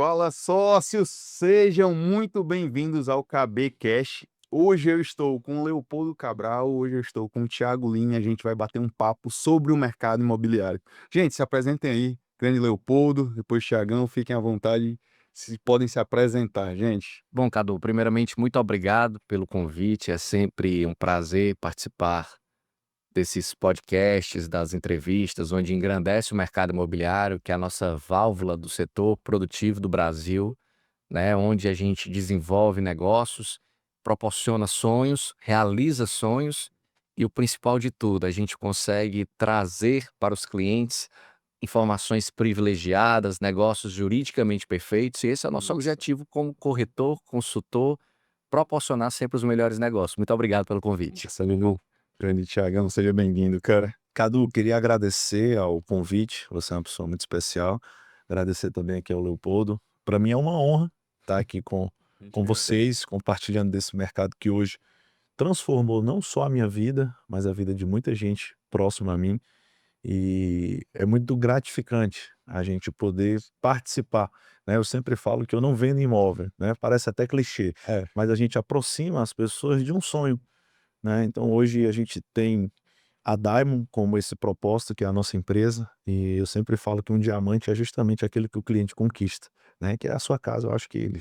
Fala sócios, sejam muito bem-vindos ao KB Cash. Hoje eu estou com o Leopoldo Cabral, hoje eu estou com o Thiago Lima, a gente vai bater um papo sobre o mercado imobiliário. Gente, se apresentem aí, grande Leopoldo, depois Thiagão, fiquem à vontade, se podem se apresentar, gente. Bom, Cadu, primeiramente, muito obrigado pelo convite. É sempre um prazer participar desses podcasts, das entrevistas, onde engrandece o mercado imobiliário, que é a nossa válvula do setor produtivo do Brasil, né? Onde a gente desenvolve negócios, proporciona sonhos, realiza sonhos e o principal de tudo, a gente consegue trazer para os clientes informações privilegiadas, negócios juridicamente perfeitos, e esse é o nosso Isso. objetivo como corretor, consultor, proporcionar sempre os melhores negócios. Muito obrigado pelo convite. Saludo, grande Thiagão, seja bem-vindo, cara. Cadu, queria agradecer ao convite, você é uma pessoa muito especial. Agradecer também aqui ao Leopoldo. Para mim é uma honra estar aqui A gente com agradece. vocês, compartilhando desse mercado que hoje transformou não só a minha vida, mas a vida de muita gente próxima a mim. E é muito gratificante a gente poder participar, né? Eu sempre falo que eu não vendo imóvel, né? Parece até clichê, É, mas a gente aproxima as pessoas de um sonho, né? Então hoje a gente tem a Diamond como esse propósito, que é a nossa empresa, e eu sempre falo que um diamante é justamente aquele que o cliente conquista, né, que é a sua casa. Eu acho que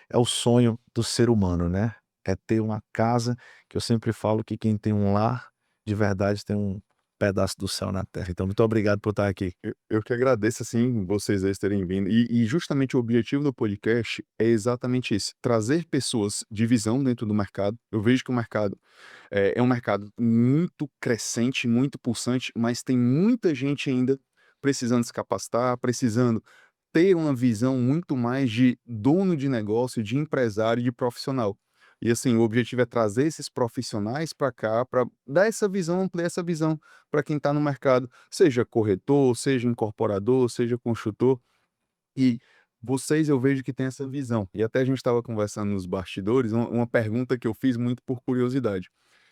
é o sonho do ser humano, né, é ter uma casa, que eu sempre falo que quem tem um lar de verdade tem um pedaço do céu na terra. Então muito obrigado por estar aqui. eu que agradeço, assim, vocês aí terem vindo. E justamente o objetivo do podcast é exatamente esse: trazer pessoas de visão dentro do mercado. Eu vejo que o mercado é um mercado muito crescente, muito pulsante, mas tem muita gente ainda precisando se capacitar, precisando ter uma visão muito mais de dono de negócio, de empresário, de profissional. E assim, o objetivo é trazer esses profissionais para cá, para dar essa visão, ampliar essa visão para quem está no mercado, seja corretor, seja incorporador, seja construtor. E vocês eu vejo que tem essa visão. E até a gente estava conversando nos bastidores, uma pergunta que eu fiz muito por curiosidade.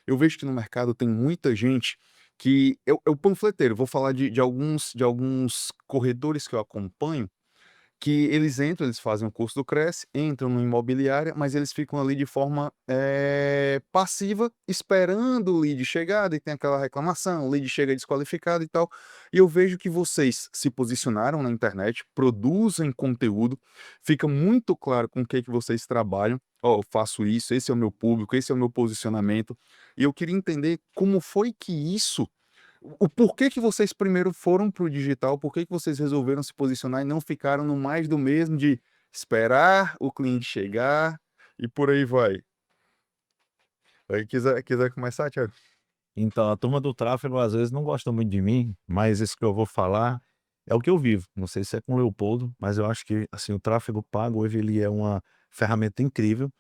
Eu vejo que no mercado tem muita gente que. Eu panfleteiro, vou falar de alguns corretores que eu acompanho, que eles entram, eles fazem o curso do Cresce, entram no imobiliária, mas eles ficam ali de forma, passiva, esperando o lead chegar, daí tem aquela reclamação, o lead chega desqualificado e tal. E eu vejo que vocês se posicionaram na internet, produzem conteúdo, fica muito claro com o que vocês trabalham. "Ó, eu faço isso, esse é o meu público, esse é o meu posicionamento". E eu queria entender como foi que isso o porquê que vocês primeiro foram para o digital, por que vocês resolveram se posicionar e não ficaram no mais do mesmo de esperar o cliente chegar e por aí vai. Aí quiser começar, Thiago? Então a turma do tráfego às vezes não gosta muito de mim, mas isso que eu vou falar é o que eu vivo. Não sei se é com o Leopoldo, mas eu acho que, assim, o tráfego pago hoje ele é uma ferramenta incrível,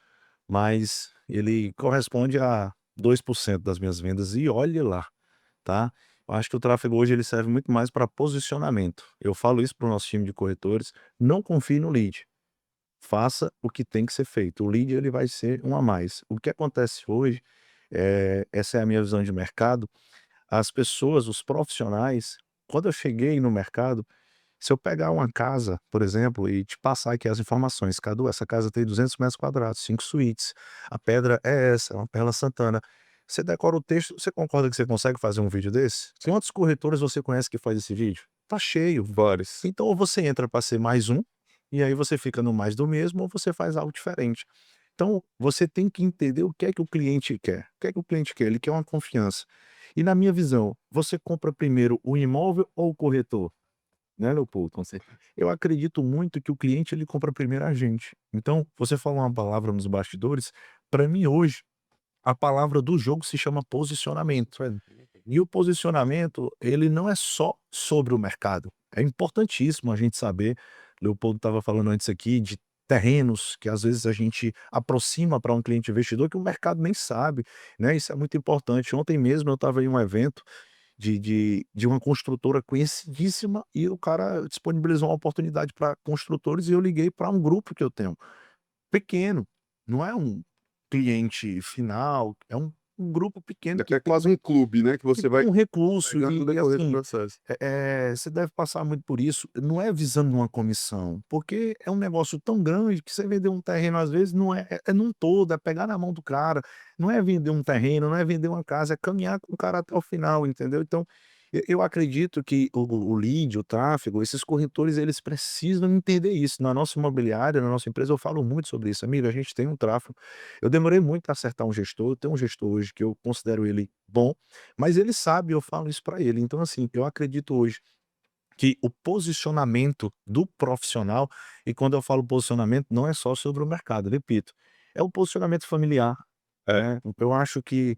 mas ele corresponde a 2% das minhas vendas e olhe lá, tá. Eu acho que o tráfego hoje ele serve muito mais para posicionamento. Eu falo isso para o nosso time de corretores: "Não confie no lead, faça o que tem que ser feito, o lead ele vai ser um a mais". O que acontece hoje, essa é a minha visão de mercado, as pessoas, os profissionais, quando eu cheguei no mercado, se eu pegar uma casa, por exemplo, e te passar aqui as informações: "Cadu, essa casa tem 200 metros quadrados, 5 suítes, a pedra é essa, é uma Perla Santana". Você decora o texto, você concorda que você consegue fazer um vídeo desse? Quantos corretores você conhece que faz esse vídeo? Tá cheio. Vários. Então ou você entra para ser mais um, e aí você fica no mais do mesmo, ou você faz algo diferente. Então, você tem que entender o que é que o cliente quer. O que é que o cliente quer? Ele quer uma confiança. E na minha visão, você compra primeiro o imóvel ou o corretor? Né, Leopoldo? Com certeza. Eu acredito muito que o cliente ele compra primeiro a gente. Então, você falou uma palavra nos bastidores, para mim hoje, a palavra do jogo se chama posicionamento. E o posicionamento, ele não é só sobre o mercado. É importantíssimo a gente saber, Leopoldo estava falando antes aqui de terrenos que às vezes a gente aproxima para um cliente investidor que o mercado nem sabe, né? Isso é muito importante. Ontem mesmo eu estava em um evento de uma construtora conhecidíssima e o cara disponibilizou uma oportunidade para construtores e eu liguei para um grupo que eu tenho, pequeno, não é um cliente final, é um um grupo pequeno que É quase um clube, né, que você vai tem um recurso pegando no e decorrer do assim, processo. você deve passar muito por isso, não é visando uma comissão, porque é um negócio tão grande que você vender um terreno às vezes não é num todo, é pegar na mão do cara, não é vender um terreno, não é vender uma casa, é caminhar com o cara até o final, entendeu. Então, eu acredito que o lead, o tráfego, esses corretores eles precisam entender isso. Na nossa imobiliária, na nossa empresa eu falo muito sobre isso: "Amigo, a gente tem um tráfego". Eu demorei muito a acertar um gestor, eu tenho um gestor hoje que eu considero ele bom, mas ele sabe, eu falo isso para ele. Então, assim, eu acredito hoje que o posicionamento do profissional, e quando eu falo posicionamento, não é só sobre o mercado, repito, é o posicionamento familiar, É, né. Eu acho que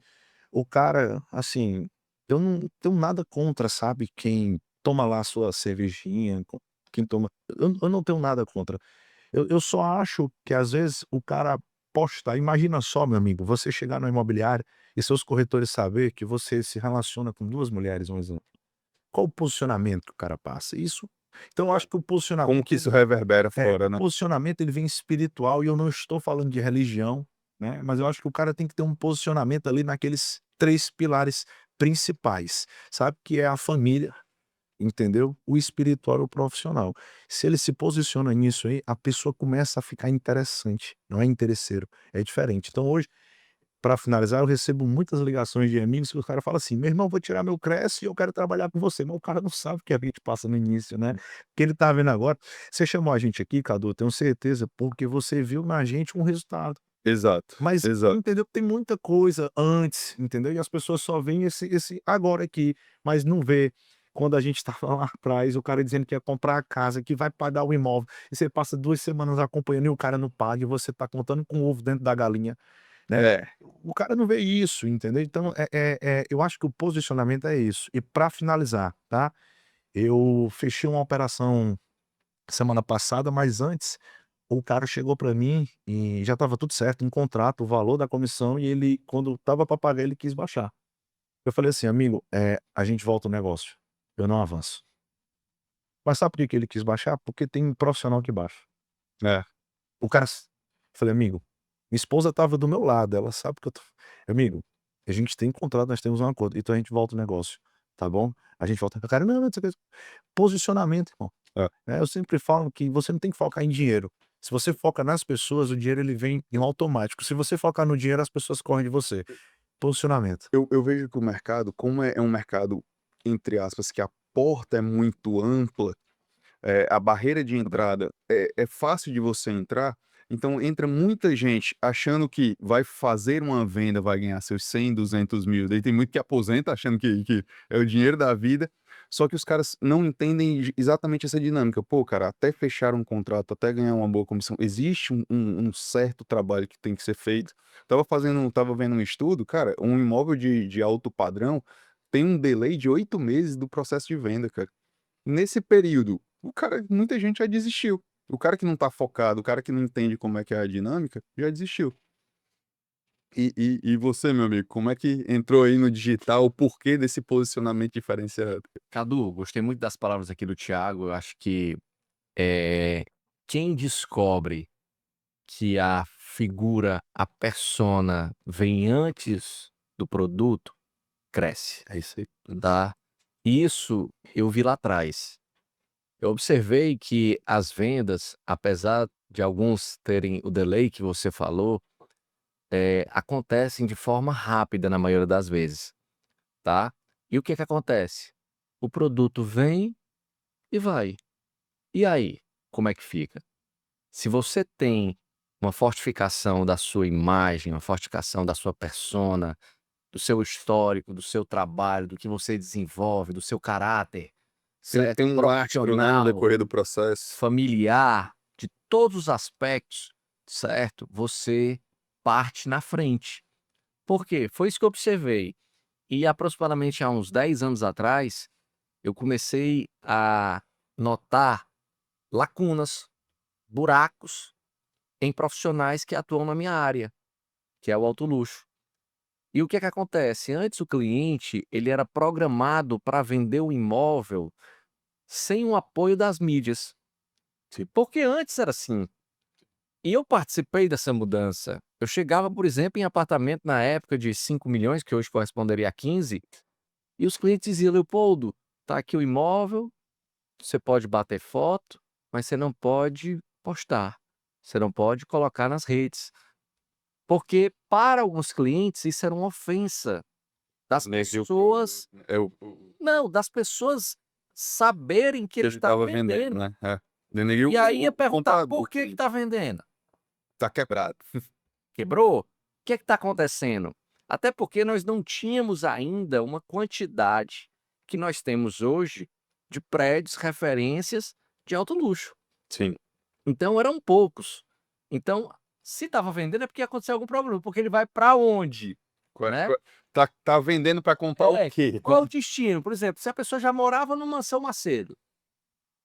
o cara, assim, eu não tenho nada contra, sabe, quem toma lá a sua cervejinha, quem toma, eu não tenho nada contra. Eu só acho que às vezes o cara posta, imagina só, meu amigo, você chegar no imobiliário e seus corretores saber que você se relaciona com 2 mulheres, um exemplo. Qual o posicionamento que o cara passa? Isso, então eu acho que o como que posicionamento isso reverbera o fora, né. posicionamento ele vem espiritual e eu não estou falando de religião, né, mas eu acho que o cara tem que ter um posicionamento ali naqueles 3 pilares principais, sabe, que é a família, entendeu? O espiritual e o profissional. Se ele se posiciona nisso aí, a pessoa começa a ficar interessante, não é interesseiro, é diferente. Então hoje, para finalizar, eu recebo muitas ligações de amigos que o cara fala assim: "Meu irmão, vou tirar meu Cresce e eu quero trabalhar com você", mas o cara não sabe o que a gente passa no início, né. Porque ele tá vendo agora, você chamou a gente aqui, Cadu, eu tenho certeza, porque você viu na gente um resultado. Exato, Mas, exato. entendeu, tem muita coisa antes, entendeu, e as pessoas só veem esse agora aqui, mas não vê quando a gente estava lá atrás, o cara dizendo que ia comprar a casa, que vai pagar o imóvel, e você passa 2 semanas acompanhando e o cara não paga e você tá contando com o ovo dentro da galinha, né. É, O cara não vê isso, entendeu. Então, eu acho que o posicionamento é isso. E para finalizar, tá, eu fechei uma operação semana passada, mas antes o cara chegou pra mim e já estava tudo certo, um contrato, o valor da comissão e ele, quando estava pra pagar, ele quis baixar. Eu falei assim: "Amigo, a gente volta o negócio, eu não avanço". Mas sabe por que que ele quis baixar? Porque tem profissional que baixa. é. O cara s Falei: "Amigo, minha esposa estava do meu lado, ela sabe que eu tô". "Amigo, a gente tem contrato, nós temos um acordo, então a gente volta o negócio, tá bom? A gente volta". O cara: "Não, não, não sei o que". Posicionamento, irmão. É. Eu sempre falo que você não tem que focar em dinheiro. Se você foca nas pessoas, o dinheiro ele vem em automático. Se você focar no dinheiro, as pessoas correm de você. Posicionamento. Eu vejo que o mercado, como é um mercado, entre aspas, que a porta é muito ampla, a barreira de entrada é fácil de você entrar, então entra muita gente achando que vai fazer uma venda, vai ganhar seus 100, 200 mil, daí tem muito que aposenta achando que é o dinheiro da vida, só que os caras não entendem exatamente essa dinâmica. Pô, cara, até fechar um contrato, até ganhar uma boa comissão, existe um certo trabalho que tem que ser feito. Tava vendo um estudo, cara, um imóvel de alto padrão tem um delay de 8 meses do processo de venda, cara. Nesse período, muita gente já desistiu. O cara que não tá focado, o cara que não entende como é que é a dinâmica, já desistiu. E você, meu amigo, como é que entrou aí no digital, o porquê desse posicionamento diferenciado? Cadu, gostei muito das palavras aqui do Thiago. Eu acho que, eh, quem descobre que a figura, a persona vem antes do produto, cresce, É isso aí. tá. Isso eu vi lá atrás. Eu observei que as vendas, apesar de alguns terem o delay que você falou, acontecem de forma rápida na maioria das vezes, tá. E o que que acontece? O produto vem e vai. E aí, como é que fica? Se você tem uma fortificação da sua imagem, uma fortificação da sua persona, do seu histórico, do seu trabalho, do que você desenvolve, do seu caráter, certo? Tem um lastro, né, no Profissional, decorrer do processo. familiar, de todos os aspectos, certo? Você parte na frente. Por quê? Foi isso que eu observei. E aproximadamente há uns 10 anos atrás, eu comecei a notar lacunas, buracos em profissionais que atuam na minha área, que é o auto luxo. E o que é que acontece? Antes o cliente, ele era programado para vender o imóvel sem o apoio das mídias. Sim. Porque antes era assim. E eu participei dessa mudança. Eu chegava, por exemplo, em apartamento na época de 5 milhões, que hoje corresponderia a 15, e os clientes diziam: "Leopoldo, tá aqui o imóvel, você pode bater foto, mas você não pode postar, você não pode colocar nas redes". Porque para alguns clientes isso era uma ofensa, das Negeu pessoas o não, das pessoas saberem que que ele ele está estava vendendo, vendendo. né. É. Denegriu E aí ia o perguntar: comprador, "Por que que tá vendendo? tá quebrado. Quebrou? O que é que tá acontecendo?". Até porque nós não tínhamos ainda uma quantidade que nós temos hoje de prédios referências de alto luxo. Sim. Então eram poucos. Então, se estava vendendo é porque aconteceu algum problema, porque ele vai para onde, Qua né? qua tá vendendo para comprar o É, quê? qual é o destino? Por exemplo, se a pessoa já morava no Mansão Macedo,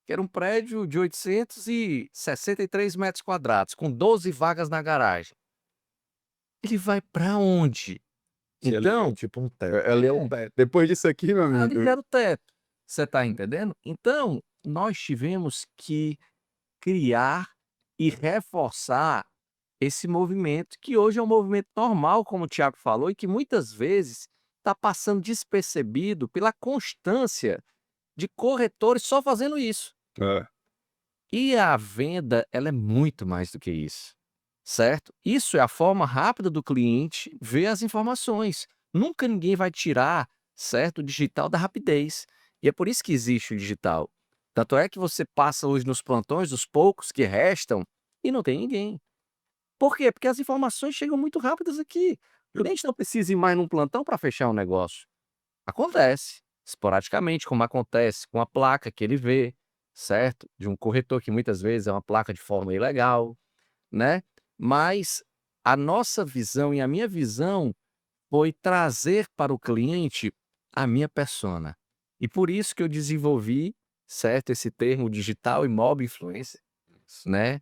que era um prédio de 863 metros quadrados, com 12 vagas na garagem, ele vai para onde? Se ali é Então, tipo um teto. Ali é o é, pé. Depois disso aqui, meu ali amigo, era o teto. Você está entendendo? Então, nós tivemos que criar e reforçar esse movimento, que hoje é um movimento normal, como o Thiago falou, e que muitas vezes está passando despercebido pela constância de corretores só fazendo isso. é, E a venda, ela é muito mais do que isso, certo? Isso é a forma rápida do cliente ver as informações. Nunca ninguém vai tirar, certo, o digital da rapidez. E é por isso que existe o digital. Tanto é que você passa hoje nos plantões, os poucos que restam, e não tem ninguém. Por quê? Porque as informações chegam muito rápidas aqui. O cliente não precisa ir mais num plantão para fechar um negócio. Acontece, esporadicamente, como acontece com a placa que ele vê, certo? De um corretor que muitas vezes é uma placa de forma ilegal, né? Mas a nossa visão e a minha visão foi trazer para o cliente a minha persona. E por isso que eu desenvolvi, certo, esse termo digital e mob influencer, né?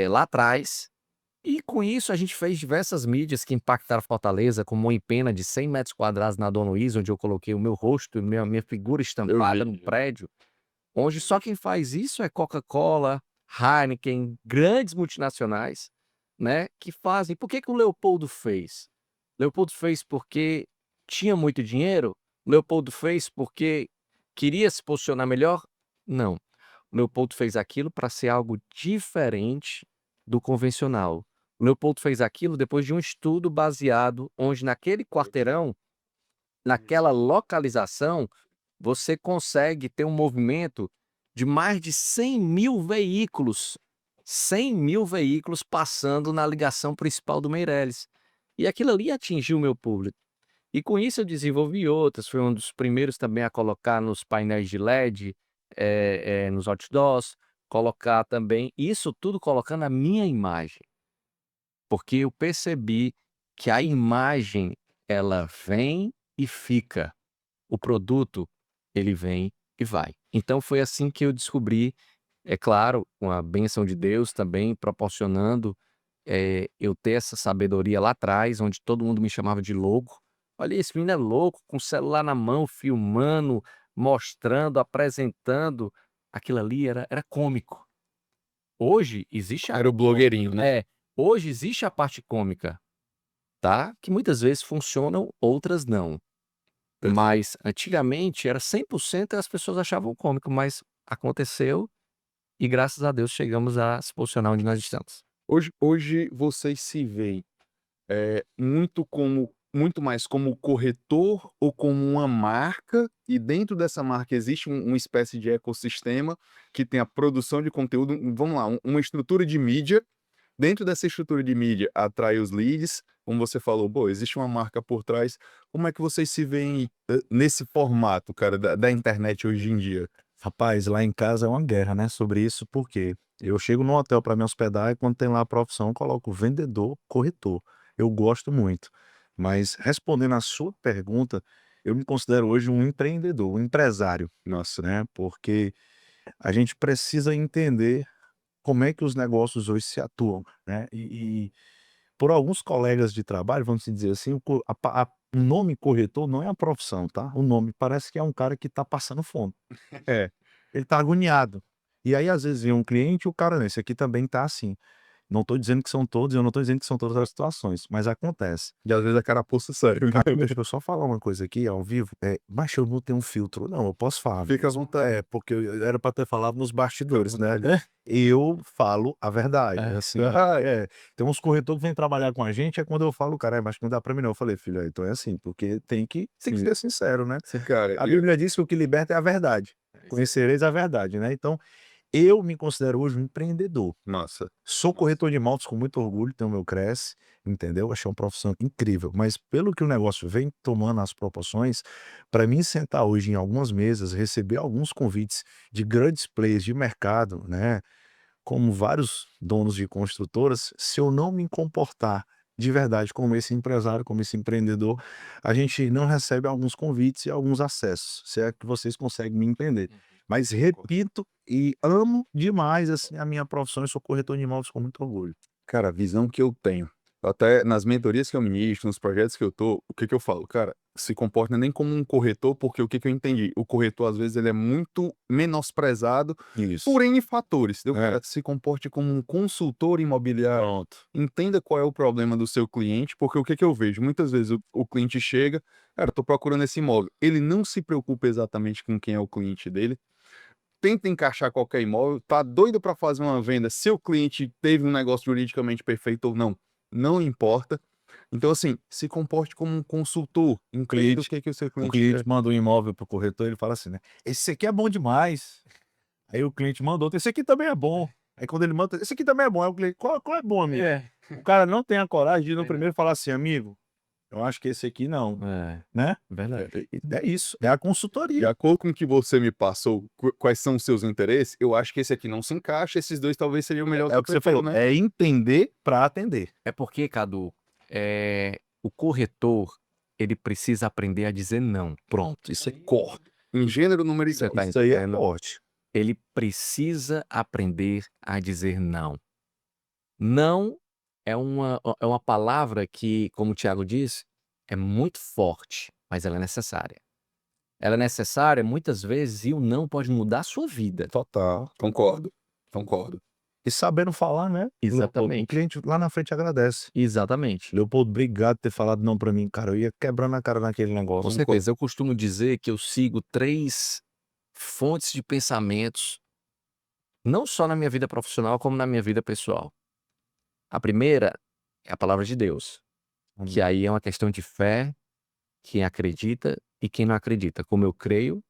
Lá atrás, e com isso a gente fez diversas mídias que impactaram Fortaleza, como uma empena de 100 metros quadrados na Dona Luísa, onde eu coloquei o meu rosto e minha figura eu estampada no vi. prédio, onde só quem faz isso é Coca-Cola, Heineken, grandes multinacionais, né, que fazem. Por que que o Leopoldo fez? Leopoldo fez porque tinha muito dinheiro? Leopoldo fez porque queria se posicionar melhor? Não. O Leopoldo fez aquilo para ser algo diferente do convencional. O Leopoldo fez aquilo depois de um estudo baseado onde naquele quarteirão, naquela localização, você consegue ter um movimento de mais de 100.000 veículos, 100.000 veículos passando na ligação principal do Meireles. E aquilo ali atingiu o meu público. E com isso eu desenvolvi outras, fui um dos primeiros também a colocar nos painéis de LED, nos outdoors, colocar também isso tudo colocando a minha imagem, porque eu percebi que a imagem ela vem e fica, o produto ele vem e vai. Então foi assim que eu descobri, é claro, com a bênção de Deus também proporcionando, eu ter essa sabedoria lá atrás, onde todo mundo me chamava de louco. "Olha, esse menino é louco, com o celular na mão, filmando, mostrando, apresentando". Aquilo ali era cômico. Hoje existe a Era o blogueirinho, né. é, hoje existe a parte cômica, tá, que muitas vezes funcionam, outras não. Mas antigamente era 100% e as pessoas achavam cômico, mas aconteceu e graças a Deus chegamos a se posicionar onde nós estamos. Hoje vocês se veem, muito mais como corretor ou como uma marca, e dentro dessa marca existe uma espécie de ecossistema que tem a produção de conteúdo, vamos lá, uma estrutura de mídia. Dentro dessa estrutura de mídia, atrai os leads, como você falou, pô, existe uma marca por trás. Como é que vocês se veem, nesse formato, cara, da internet hoje em dia? Rapaz, lá em casa é uma guerra, né, sobre isso, porque eu chego no hotel para me hospedar e quando tem lá a profissão, eu coloco vendedor, corretor. Eu gosto muito. Mas respondendo à sua pergunta, eu me considero hoje um empreendedor, um empresário, Nossa, né, porque a gente precisa entender como é que os negócios hoje se atuam, né, e por alguns colegas de trabalho, vamos dizer assim, o nome corretor não é a profissão, tá, o nome parece que é um cara que está passando fome. É, ele tá agoniado. E aí, às vezes, vem um cliente e o cara: "Não, esse aqui também tá assim". Não tô dizendo que são todos, eu não tô dizendo que são todas as situações, mas acontece. E às vezes a carapuça sério. Cara, deixa eu só falar uma coisa aqui ao vivo, mas eu não tenho um filtro. Não, eu posso falar. Fica à vontade. Porque era pra ter falado nos bastidores, né? Eu falo a verdade, assim. Tem uns corretores que vêm trabalhar com a gente, é quando eu falo, cara, mas não dá pra mim não. Eu falei, filho, então é assim, porque tem que ser sincero, né? Cara, A Bíblia diz que o que liberta é a verdade. Conhecereis a verdade, né? Então, eu me considero hoje um empreendedor. Nossa. Sou corretor de imóveis com muito orgulho, tenho o meu Cresce, entendeu? Achei uma profissão incrível, mas pelo que o negócio vem tomando as proporções, para mim sentar hoje em algumas mesas, receber alguns convites de grandes players de mercado, né, como vários donos de construtoras, se eu não me comportar de verdade como esse empresário, como esse empreendedor, a gente não recebe alguns convites e alguns acessos, se é que vocês conseguem me entender. Mas repito e amo demais assim a minha profissão, eu sou corretor de imóveis com muito orgulho. Cara, a visão que eu tenho, até nas mentorias que eu ministro, nos projetos que eu tô, o que que eu falo? Cara, se comporta nem como um corretor, porque o que que eu entendi? O corretor, às vezes, ele é muito menosprezado Isso. por N fatores, entendeu? É. Cara, se comporte como um consultor imobiliário. Pronto. Entenda qual é o problema do seu cliente, porque o que que eu vejo? Muitas vezes o cliente chega, cara, tô procurando esse imóvel. Ele não se preocupa exatamente com quem é o cliente dele, tenta encaixar qualquer imóvel, tá doido para fazer uma venda, se o cliente teve um negócio juridicamente perfeito ou não, não importa. Então, assim, se comporte como um consultor, entenda o que que o seu O cliente cliente quer. manda um imóvel pro corretor, ele fala assim, né: "Esse aqui é bom demais". Aí o cliente manda outro: "Esse aqui também é bom". Aí quando ele manda: "Esse aqui também é bom", aí o cliente: "Qual é bom, amigo?". O cara não tem a coragem de ir no primeiro e falar assim: "Amigo, eu acho que esse aqui não", né. Verdade. É isso, é a De consultoria. acordo com o que você me passou, quais são os seus interesses, eu acho que esse aqui não se encaixa, esses dois talvez seriam melhor É o que você falou, né? é entender pra atender. É porque, Cadu, o corretor, ele precisa aprender a dizer não. Pronto, isso é core. Em gênero, número e Você grau. tá Isso aí é entendendo? forte. Ele precisa aprender a dizer não. Não é uma palavra que, como o Thiago disse, é muito forte, mas ela é necessária. Ela é necessária muitas vezes e o não pode mudar a sua vida. Total. Concordo, concordo. E sabendo falar, né, Leopoldo, o Exatamente. cliente lá na frente agradece. Exatamente. Leopoldo, obrigado por ter falado não pra mim, cara, eu ia quebrando a cara naquele Com negócio. certeza. Eu costumo dizer que eu sigo 3 fontes de pensamentos, não só na minha vida profissional, como na minha vida pessoal. A primeira é a palavra de Deus, que aí é uma questão de fé, quem acredita e quem não acredita. Como eu creio,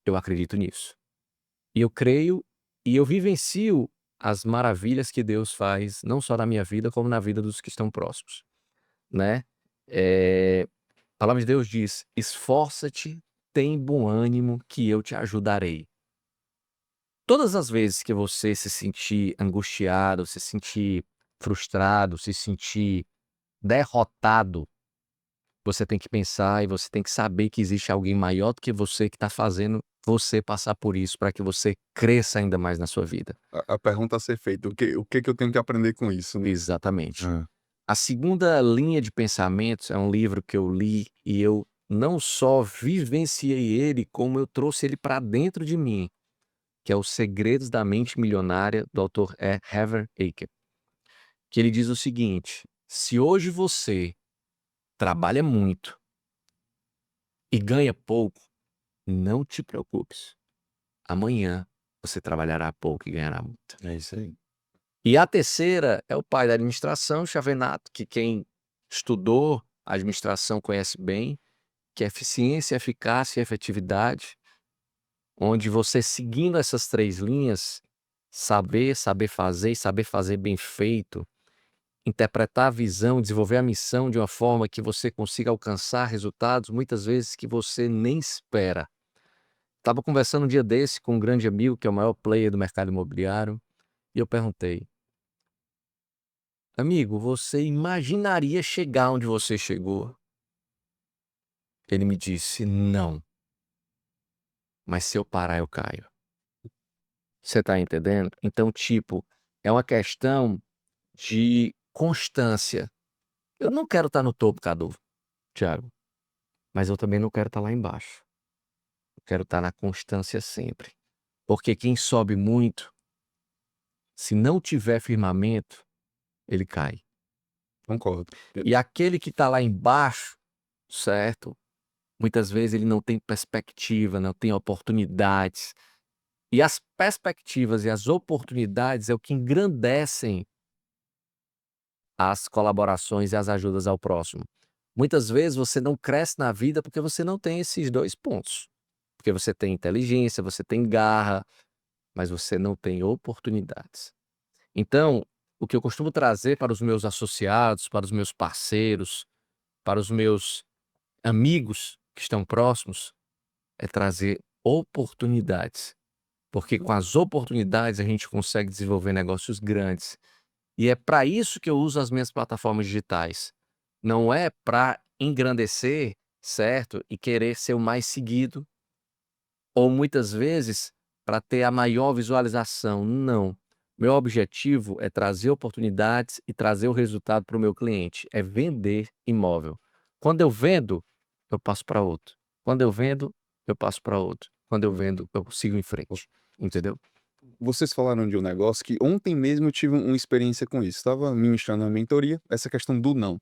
eu acredito nisso. E eu creio e eu vivencio as maravilhas que Deus faz, não só na minha vida, como na vida dos que estão próximos, né. A palavra de Deus diz: "Esforça-te, tem bom ânimo, que eu te ajudarei". Todas as vezes que você se sentir angustiado, se sentir frustrado, se sentir derrotado, você tem que pensar e você tem que saber que existe alguém maior do que você que está fazendo você passar por isso para que você cresça ainda mais na sua vida. A pergunta a ser feita, o que que eu tenho que aprender com isso, né? Exatamente. Hã. A segunda linha de pensamentos é um livro que eu li e eu não só vivenciei ele, como eu trouxe ele para dentro de mim, que é Os Segredos da Mente Milionária, do autor Hever Aker, que ele diz o seguinte: se hoje você trabalha muito e ganha pouco, não te preocupes. Amanhã você trabalhará pouco e ganhará muito. É isso aí. E a terceira é o pai da administração, Chavenato, que quem estudou administração conhece bem, que é eficiência, eficácia e efetividade, onde você seguindo essas 3 linhas, saber fazer e saber fazer bem feito, interpretar a visão, desenvolver a missão de uma forma que você consiga alcançar resultados, muitas vezes, que você nem espera. Estava conversando um dia desse com um grande amigo, que é o maior player do mercado imobiliário, e eu perguntei: "Amigo, você imaginaria chegar onde você chegou?" Ele me disse: "Não, mas se eu parar eu caio". Você tá entendendo? Então, tipo, é uma questão de constância. Eu não quero estar no topo, Cadu, Thiago, mas eu também não quero estar lá embaixo. Eu quero estar na constância sempre. Porque quem sobe muito, se não tiver firmamento, ele cai. Concordo. E aquele que está lá embaixo, certo? Muitas vezes ele não tem perspectiva, não tem oportunidades. E as perspectivas e as oportunidades é o que engrandecem as colaborações e as ajudas ao próximo. Muitas vezes você não cresce na vida porque você não tem esses 2 pontos. Porque você tem inteligência, você tem garra, mas você não tem oportunidades. Então, o que eu costumo trazer para os meus associados, para os meus parceiros, para os meus amigos que estão próximos, é trazer oportunidades. Porque com as oportunidades a gente consegue desenvolver negócios grandes. E é para isso que eu uso as minhas plataformas digitais. Não é para engrandecer, certo? E querer ser o mais seguido, ou muitas vezes para ter a maior visualização. Não. Meu objetivo é trazer oportunidades e trazer o resultado para o meu cliente. É vender imóvel. Quando eu vendo, eu passo para outro. Quando eu vendo, eu passo para outro. Quando eu vendo, eu sigo em frente. Entendeu? Vocês falaram de um negócio que ontem mesmo eu tive uma experiência com isso. Estava ministrando a mentoria, essa questão do não.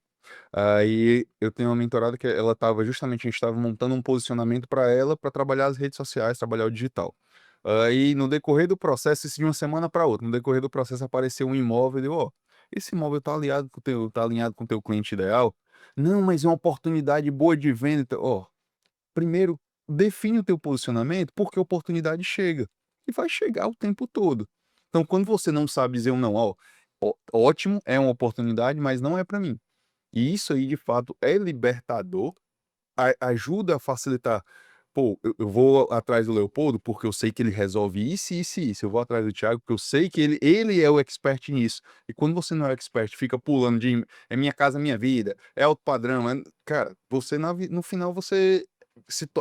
Aí eu tenho uma mentorada que ela estava justamente, a gente estava montando um posicionamento para ela, para trabalhar as redes sociais, trabalhar o digital. Aí no decorrer do processo, isso de uma semana para outra, no decorrer do processo apareceu um imóvel, e eu, ó, esse imóvel tá alinhado com o teu cliente ideal? Não, mas é uma oportunidade boa de venda. Então, ó, primeiro, define o teu posicionamento, porque a oportunidade chega. E vai chegar o tempo todo. Então, quando você não sabe dizer um não, ó, ótimo, é uma oportunidade, mas não é para mim. E isso aí, de fato, é libertador, ajuda a facilitar. Pô, eu vou atrás do Leopoldo porque eu sei que ele resolve isso, isso e isso. Eu vou atrás do Thiago porque eu sei que ele é o expert nisso. E quando você não é expert, fica pulando de é minha casa, minha vida, é alto padrão. Cara, você no final você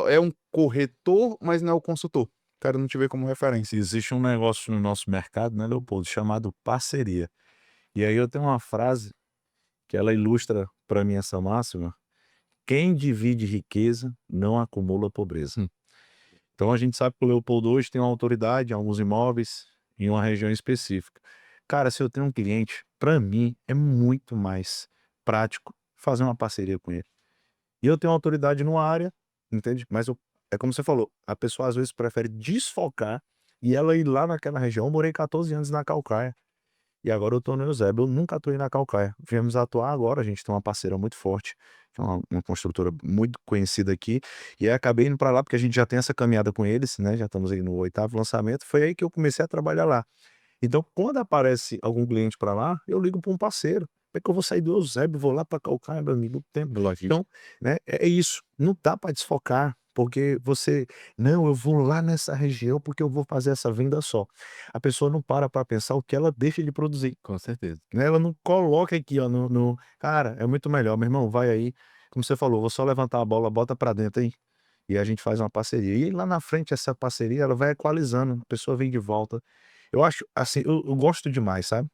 é um corretor, mas não é o consultor. Cara, não te vê como referência. Existe um negócio no nosso mercado, né, Leopoldo, chamado parceria. E aí eu tenho uma frase que ela ilustra para mim essa máxima: quem divide riqueza não acumula pobreza. Hum. Então a gente sabe que o Leopoldo hoje tem uma autoridade em alguns imóveis, em uma região específica. Cara, se eu tenho um cliente, para mim é muito mais prático fazer uma parceria com ele. E eu tenho autoridade numa área, entende? Mas é como você falou, a pessoa às vezes prefere desfocar e ela ir lá naquela região. Eu morei 14 anos na Caucaia e agora eu tô no Eusébio. Eu nunca atuei na Caucaia. Viemos atuar agora, a gente tem uma parceira muito forte, que é uma construtora muito conhecida aqui, e aí acabei indo para lá porque a gente já tem essa caminhada com eles, né? Já estamos aí no 8º lançamento. Foi aí que eu comecei a trabalhar lá. Então, quando aparece algum cliente para lá, eu ligo para um parceiro. Como é que eu vou sair do Eusébio, vou lá para Caucaia, meu amigo, tempo. Lógico. Então, né, é isso. Não dá para desfocar, porque você, não, eu vou lá nessa região porque eu vou fazer essa venda só. A pessoa não para pensar o que ela deixa de produzir, Com certeza. né? Ela não coloca aqui, ó, cara, é muito melhor, meu irmão, vai aí, como você falou, vou só levantar a bola, bota para dentro aí. E a gente faz uma parceria. E lá na frente, essa parceria, ela vai equalizando, a pessoa vem de volta. Eu acho, assim, eu gosto demais, sabe?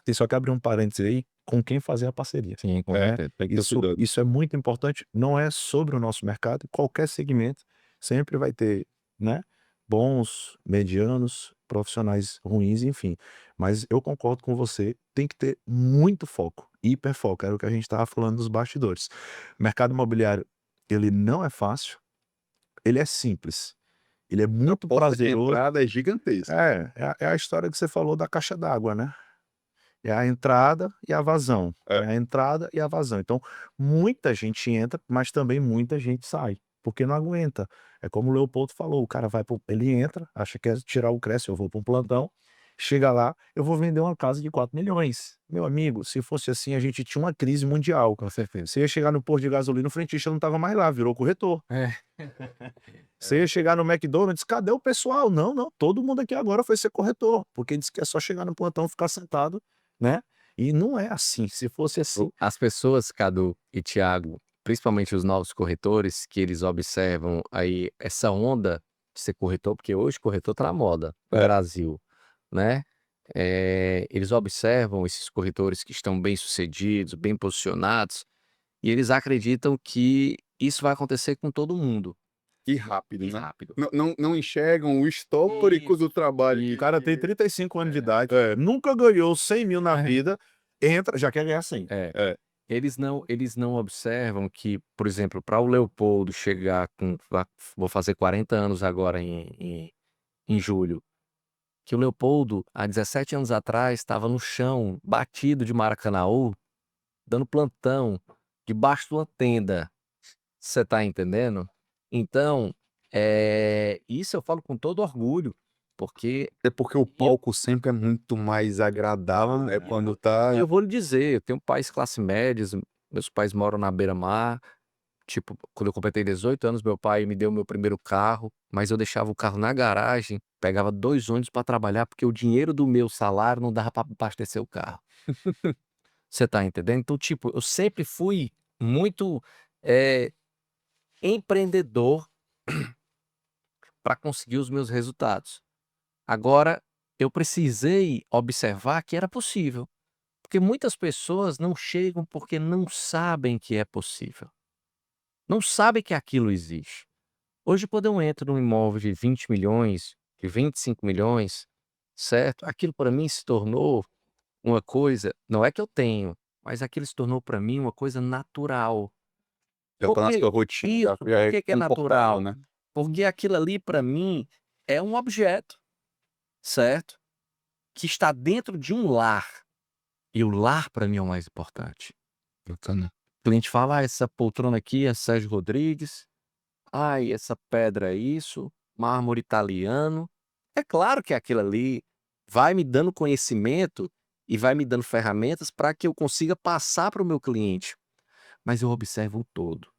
Tem só que abrir um parênteses aí, com quem fazer a parceria. Sim, com É, certeza. Tem que ter cuidado. isso é muito importante, não é sobre o nosso mercado, qualquer segmento sempre vai ter, né, bons, medianos, profissionais ruins, enfim. Mas eu concordo com você, tem que ter muito foco, hiperfoco, era o que a gente estava falando dos bastidores. Mercado imobiliário, ele não é fácil, ele é simples, ele é A muito porta de prazeroso. entrada é gigantesca. É a história que você falou da caixa d'água, né? É a entrada e a vazão. É. É a entrada e a vazão. Então, muita gente entra, mas também muita gente sai, porque não aguenta. É como o Leopoldo falou, o cara ele entra, acha que é tirar o crédito, eu vou para um plantão, chega lá, eu vou vender uma casa de 4 milhões. Meu amigo, se fosse assim, a gente tinha uma crise mundial. Com certeza. Você ia chegar no posto de gasolina, o frentista não estava mais lá, virou corretor. É. Você ia chegar no McDonald's, cadê o pessoal? Não, não, todo mundo aqui agora foi ser corretor, porque diz que é só chegar no plantão, ficar sentado, né? E não é assim. Se fosse assim, As pessoas, Cadu e Thiago, principalmente os novos corretores, que eles observam aí essa onda de ser corretor, porque hoje corretor tá na moda no É. Brasil, né? Eles observam esses corretores que estão bem-sucedidos, bem posicionados, e eles acreditam que isso vai acontecer com todo mundo. E rápido, E né? rápido. Não enxergam o histórico do trabalho. o cara tem 35 anos de idade, É. nunca ganhou 100 mil na É. vida, entra, já quer ganhar 100. É. Eles não observam que, por exemplo, para o Leopoldo chegar com vou fazer 40 anos agora em julho, que o Leopoldo, há 17 anos atrás, estava no chão, batido de Maracanaú, dando plantão, debaixo de uma tenda. Você tá entendendo? Então, isso eu falo com todo orgulho, porque É porque o palco sempre é muito mais agradável, né, quando tá eu vou lhe dizer, eu tenho pais classe médias, meus pais moram na beira-mar, tipo, quando eu completei 18 anos, meu pai me deu meu primeiro carro, mas eu deixava o carro na garagem, pegava 2 ônibus para trabalhar, porque o dinheiro do meu salário não dava para abastecer o carro. Você tá entendendo? Então, tipo, eu sempre fui muito, eh, empreendedor para conseguir os meus resultados. Agora, eu precisei observar que era possível, porque muitas pessoas não chegam porque não sabem que é possível, não sabem que aquilo existe. Hoje, quando eu entro num imóvel de 20 milhões, de 25 milhões, certo? Aquilo para mim se tornou uma coisa, não é que eu tenho, mas aquilo se tornou para mim uma coisa natural. já Por tá na que sua rotina, isso? já Por é que que é confortável, natural? né. Porque aquilo ali para mim é um objeto, certo? Que está dentro de um lar, e o lar para mim é o mais importante. Bacana. O cliente fala: "Ah, essa poltrona aqui é Sérgio Rodrigues. Ai, essa pedra é isso, mármore italiano". É claro que aquilo ali vai me dando conhecimento e vai me dando ferramentas para que eu consiga passar para o meu cliente, mas eu observo o todo,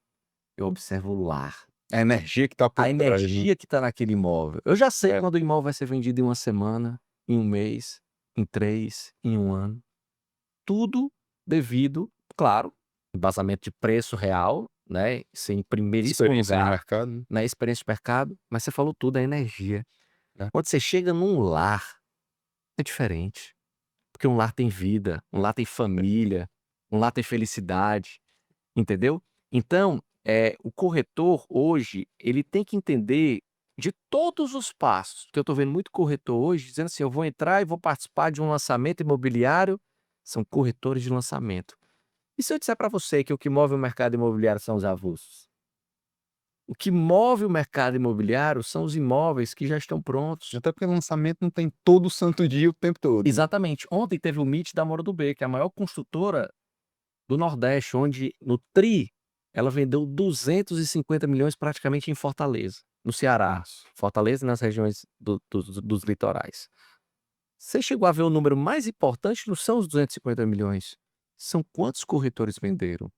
eu observo o lar, A energia que tá por a trás, né. energia que está naquele imóvel. Eu já sei É. quando o imóvel vai ser vendido em 1 semana, em 1 mês, em 3, em 1 ano. Tudo devido, claro, embasamento de preço real, né, isso em primeiríssimo Experiência no lugar, mercado, né. na experiência de mercado, mas você falou tudo, a energia. É. Quando você chega num lar, é diferente, porque um lar tem vida, um lar tem família, um lar tem felicidade, entendeu? Então, o corretor hoje, ele tem que entender de todos os passos, porque eu estou vendo muito corretor hoje dizendo assim: "Eu vou entrar e vou participar de um lançamento imobiliário", são corretores de lançamento. E se eu disser para você que o que move o mercado imobiliário são os avulsos? O que move o mercado imobiliário são os imóveis que já estão prontos. Até porque lançamento não tem todo santo dia, o tempo todo, né. Exatamente. Ontem teve o Meet da Moura do B, que é a maior construtora do Nordeste, onde no TRI ela vendeu 250 milhões praticamente em Fortaleza, no Ceará. Nossa. Fortaleza e nas regiões dos litorais. Você chegou a ver o número mais importante, não são os 250 milhões, são quantos corretores venderam.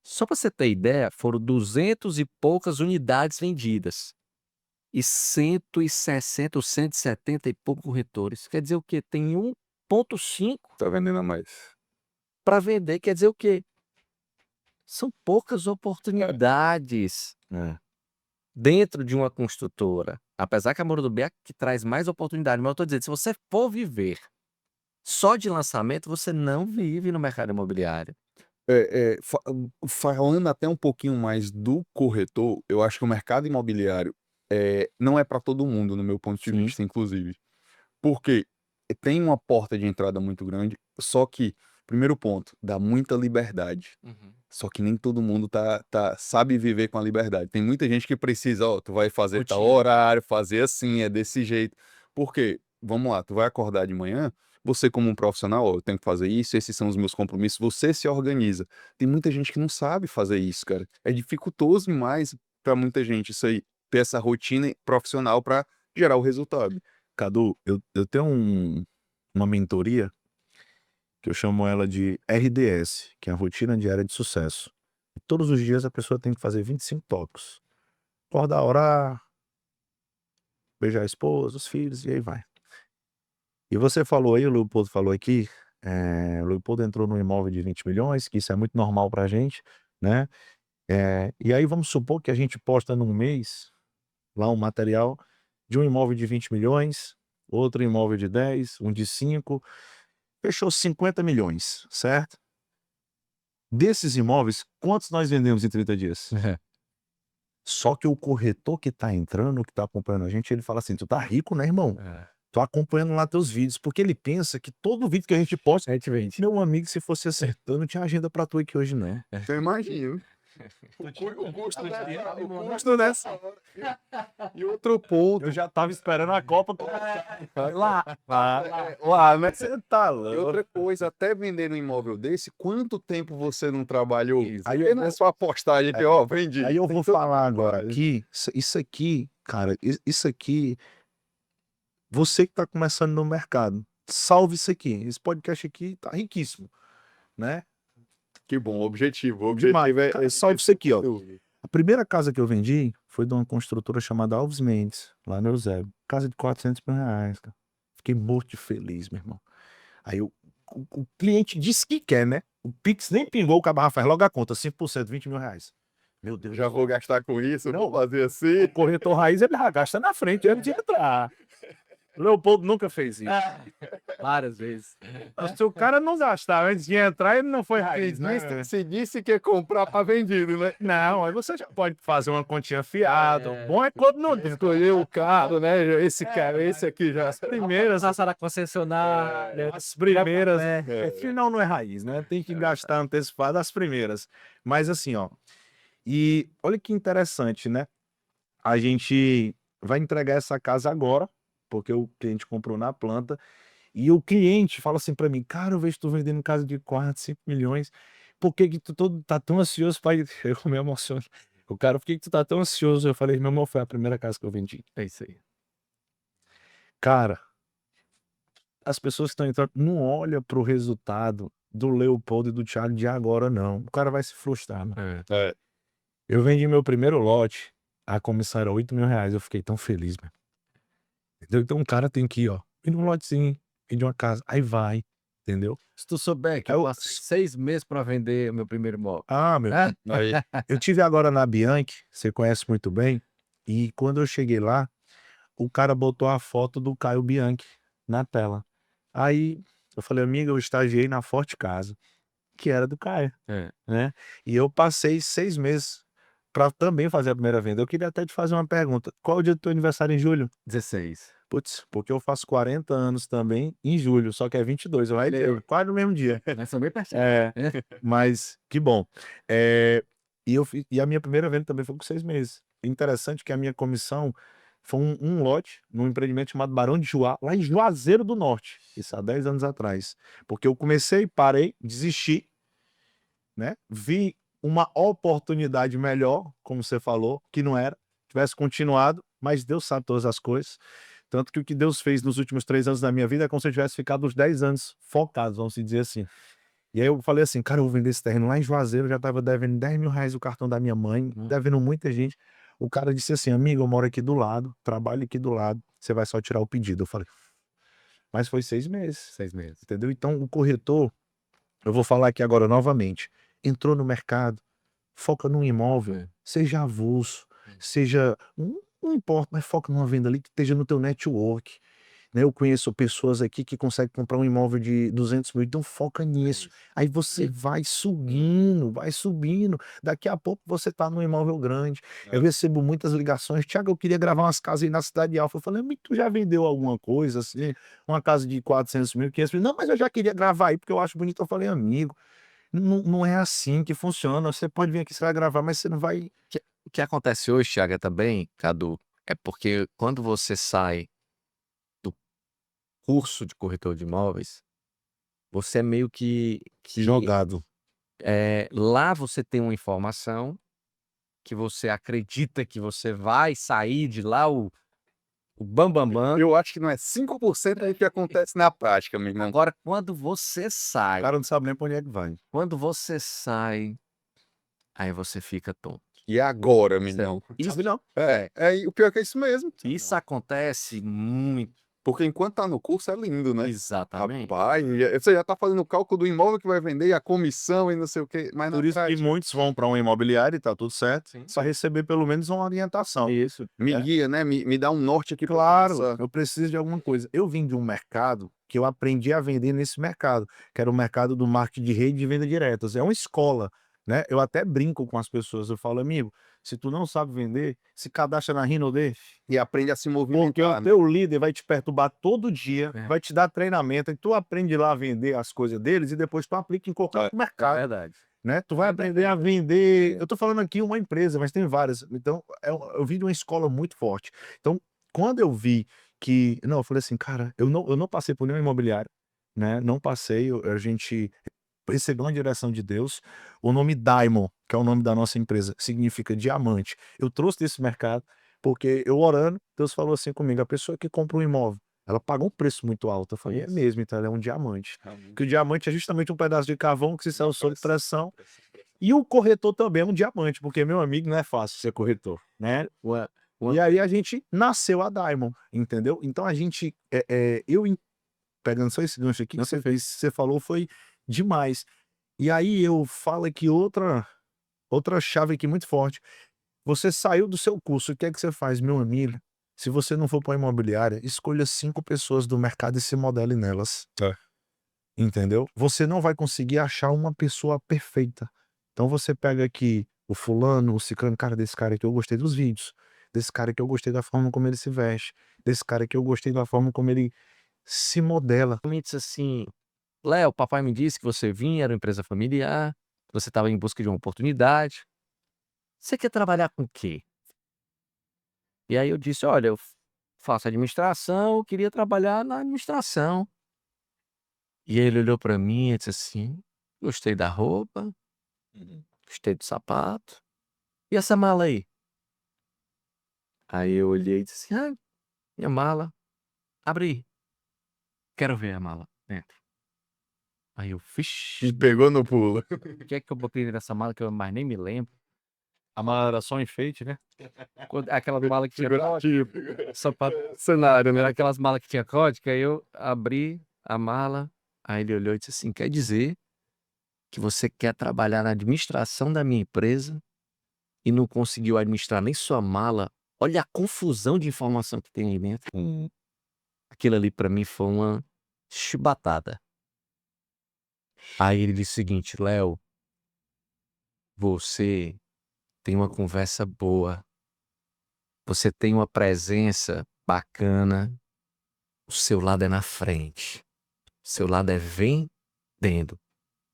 Só para você ter ideia, foram 200 e poucas unidades vendidas e 160 ou 170 e poucos corretores. Quer dizer o quê? Tem 1,5 Tá vendendo a mais. para vender. Quer dizer o quê? São poucas oportunidades É. dentro de uma construtora. Apesar que a Moura do B é a que traz mais oportunidade, mas eu estou dizendo, se você for viver só de lançamento, você não vive no mercado imobiliário. Falando até um pouquinho mais do corretor, eu acho que o mercado imobiliário, não é para todo mundo, no meu ponto de Sim. vista, inclusive. Porque tem uma porta de entrada muito grande, só que, primeiro ponto, dá muita liberdade. Uhum. Só que nem todo mundo sabe viver com a liberdade. Tem muita gente que precisa: "Ó, tu vai fazer tal Rotina. horário, fazer assim, é desse jeito". Por quê? Vamos lá, tu vai acordar de manhã, você como um profissional: "Ó, eu tenho que fazer isso, esses são os meus compromissos", você se organiza. Tem muita gente que não sabe fazer isso, cara. É dificultoso demais pra muita gente isso aí, ter essa rotina profissional pra gerar o resultado. Cadu, eu tenho uma mentoria que eu chamo ela de RDS, que é a Rotina Diária de Sucesso. E todos os dias a pessoa tem que fazer 25 toques. Acordar, orar, beijar a esposa, os filhos e aí vai. E você falou aí, o Leopoldo falou aqui, o Leopoldo entrou num imóvel de 20 milhões, que isso é muito normal pra gente, né. E aí vamos supor que a gente posta num mês, lá um material de um imóvel de 20 milhões, outro imóvel de 10, um de 5, fechou 50 milhões, certo? Desses imóveis, quantos nós vendemos em 30 dias? Só que o corretor que tá entrando, que tá acompanhando a gente, ele fala assim: "Tu tá rico, né, irmão? É. tô acompanhando lá teus vídeos, porque ele pensa que todo vídeo que a gente posta, A gente vende. meu amigo, se fosse acertando, não tinha agenda pra tu aqui hoje, não. Eu imagino. O custo dessa hora. E outro ponto. Eu já tava esperando a Copa. Lá. Lá, né? Você tá E louco. outra coisa, até vender um imóvel desse, quanto tempo você não trabalhou? Isso. Aí não é só a postagem que, ó, vendi. Aí eu Tem vou todo falar um agora trabalho. aqui, isso aqui, cara, isso aqui, você que tá começando no mercado, salve isso aqui. Esse podcast aqui tá riquíssimo, né? Que bom, objetivo. O Demais. objetivo é Cara, esse salve isso aqui, ó. conteúdo. A primeira casa que eu vendi foi de uma construtora chamada Alves Mendes, lá no Eusébio. Casa de 400 mil reais, cara. Fiquei morto de feliz, meu irmão. Aí o cliente disse que quer, né? O Pix nem pingou, o Cabarra faz logo a conta, 5%, 20 mil reais. Meu Deus Já do vou gastar com isso, Não. vou fazer assim. O corretor raiz, ele já gasta na frente antes de entrar. Leopoldo nunca fez isso. Várias vezes. Se o cara não gastar antes de entrar, ele não foi raiz, né? Se disse que ia comprar para vendido, né? Não, aí você já pode fazer uma continha fiada. O bom é quando não Escolheu o carro, né? Esse cara, esse aqui já. As primeiras, Passar na concessionária. as primeiras. É. Final não é raiz, né? Tem que gastar antecipado as primeiras. Mas assim, ó. E olha que interessante, né? A gente vai entregar essa casa agora, porque o cliente comprou na planta. E o cliente fala assim pra mim, cara, eu vejo tu vendendo casa de 4, 5 milhões. Por que que tu tá tão ansioso pra ir? Eu me emociono. O cara, por que que tu tá tão ansioso? Eu falei, meu irmão, foi a primeira casa que eu vendi. É isso aí. Cara, as pessoas que estão entrando, não olha pro resultado do Leopoldo e do Thiago de agora, não. O cara vai se frustrar, mano. É. Eu vendi meu primeiro lote, a comissão era 8 mil reais. Eu fiquei tão feliz, mano. Entendeu? Então o cara tem que ir, ó, ir num lotezinho, ir de uma casa, aí vai, entendeu? Se tu souber que Aí eu eu- passei 6 meses pra vender o meu primeiro imóvel. Ah, meu. Ah, Aí, Eu tive agora na Bianchi, você conhece muito bem, e quando eu cheguei lá, o cara botou a foto do Caio Bianchi na tela. Aí eu falei, amigo, eu estagiei na Forte Casa, que era do Caio, É. né? E eu passei 6 meses para também fazer a primeira venda. Eu queria até te fazer uma pergunta. Qual é o dia do teu aniversário em julho? 16. Putz, porque eu faço 40 anos também em julho, só que é 22. Vai ter quase no mesmo dia. Nós somos bem pertinho. É, mas que bom. E a minha primeira venda também foi com 6 meses. Interessante que a minha comissão foi um lote num empreendimento chamado Barão de Juá, lá em Juazeiro do Norte. Isso há 10 anos atrás. Porque eu comecei, parei, desisti, né? Vi uma oportunidade melhor, como você falou, que não era, tivesse continuado, mas Deus sabe todas as coisas. Tanto que o que Deus fez nos últimos 3 anos da minha vida é como se eu tivesse ficado uns 10 anos focados, vamos dizer assim. E aí eu falei assim, cara, eu vou vender esse terreno lá em Juazeiro, eu já tava devendo 10 mil reais o cartão da minha mãe, devendo muita gente. O cara disse assim, amigo, eu moro aqui do lado, trabalho aqui do lado, você vai só tirar o pedido. Eu falei, mas foi 6 meses, 6 meses. entendeu? Então o corretor, eu vou falar aqui agora novamente, entrou no mercado, foca num imóvel, seja avulso, seja, não importa, mas foca numa venda ali que esteja no teu network, né? Eu conheço pessoas aqui que conseguem comprar um imóvel de 200 mil, então foca nisso. Aí você vai subindo, daqui a pouco você tá num imóvel grande. Eu recebo muitas ligações, Thiago, eu queria gravar umas casas aí na Cidade Alfa. Eu falei, amigo, tu já vendeu alguma coisa assim? Uma casa de 400 mil, 500 mil? Não, mas eu já queria gravar aí porque eu acho bonito. Eu falei, amigo, não é assim que funciona. Você pode vir aqui, você vai gravar, mas você não vai. O que acontece hoje, Thiago, também, Cadu, é porque quando você sai do curso de corretor de imóveis, você é meio que Jogado. lá você tem uma informação que você acredita que você vai sair de lá o bam. eu acho que não é 5% do que acontece na prática, meu irmão. Agora, quando você O sai, cara não sabe nem pra onde é que vai. aí você fica tonto. E agora, meu irmão? Isso, Sabe não? E o pior é que é isso mesmo. isso acontece muito. Porque enquanto tá no curso é lindo, né? Exatamente. Rapaz, você já tá fazendo o cálculo do imóvel que vai vender, a comissão e não sei o quê. Mas Por isso que muitos vão para uma imobiliária e tá tudo certo, Sim. para receber pelo menos uma orientação. Isso. me guia, né? Me dá um norte aqui. pra Claro, começar. eu preciso de alguma coisa. Eu vim de um mercado que eu aprendi a vender nesse mercado, que era o mercado do marketing de rede de venda diretas. É uma escola, né? Eu até brinco com as pessoas, eu falo, amigo, Se tu não sabe vender, se cadastra na Rinode, E aprende a se porque movimentar, o né? teu líder vai te perturbar todo dia, É. vai te dar treinamento, e tu aprende lá a vender as coisas deles e depois tu aplica em qualquer outro É mercado, verdade. né? Tu vai aprender a vender. Eu tô falando aqui uma empresa, mas tem várias. Então, eu vim de uma escola muito forte. Então, quando eu vi que, não, eu falei assim, cara, eu não passei por nenhuma imobiliária, né? Não passei, a gente recebeu uma direção de Deus. O nome Diamond, que é o nome da nossa empresa, significa diamante. Eu trouxe desse mercado porque eu orando, Deus falou assim comigo: a pessoa que compra um imóvel, ela paga um preço muito alto. Eu falei, é mesmo, então ela é um diamante. Que o diamante é justamente um pedaço de carvão que se saiu sob pressão. E o corretor também é um diamante, porque, meu amigo, não é fácil ser corretor, né? Uma E aí a gente nasceu a Diamond, entendeu? Então a gente, pegando só esse gancho aqui que Não, você fez, você falou foi demais. E aí eu falo aqui outra chave aqui muito forte. Você saiu do seu curso, o que é que você faz, meu amigo? Se você não for para a imobiliária, escolha 5 pessoas do mercado e se modele nelas. É. Entendeu? Você não vai conseguir achar uma pessoa perfeita. Então você pega aqui o fulano, o ciclano, cara, desse cara aqui eu gostei dos vídeos, desse cara que eu gostei da forma como ele se veste, desse cara que eu gostei da forma como ele se modela. me disse assim: Léo, papai me disse que você vinha, era uma empresa familiar, você estava em busca de uma oportunidade. Você quer trabalhar com o quê? E aí eu disse: olha, eu faço administração, eu queria trabalhar na administração. E aí ele olhou para mim e disse assim: gostei da roupa, gostei do sapato. E essa mala aí? Aí eu olhei e disse assim: ah, minha mala. Abre aí, quero ver a mala dentro. Aí eu, Te vixe, pegou no pulo. o que é que eu botei nessa mala que eu mais nem me lembro? A mala era só um enfeite, né? Aquela mala que tinha Figurativo. sapato, cenário, né? Aquelas malas que tinha código, aí eu abri a mala, aí ele olhou e disse assim: quer dizer que você quer trabalhar na administração da minha empresa e não conseguiu administrar nem sua mala? Olha a confusão de informação que tem aí dentro. Aquilo ali pra mim foi uma chibatada. Aí ele disse o seguinte: Léo, você tem uma conversa boa, você tem uma presença bacana, o seu lado é na frente, o seu lado é vendendo.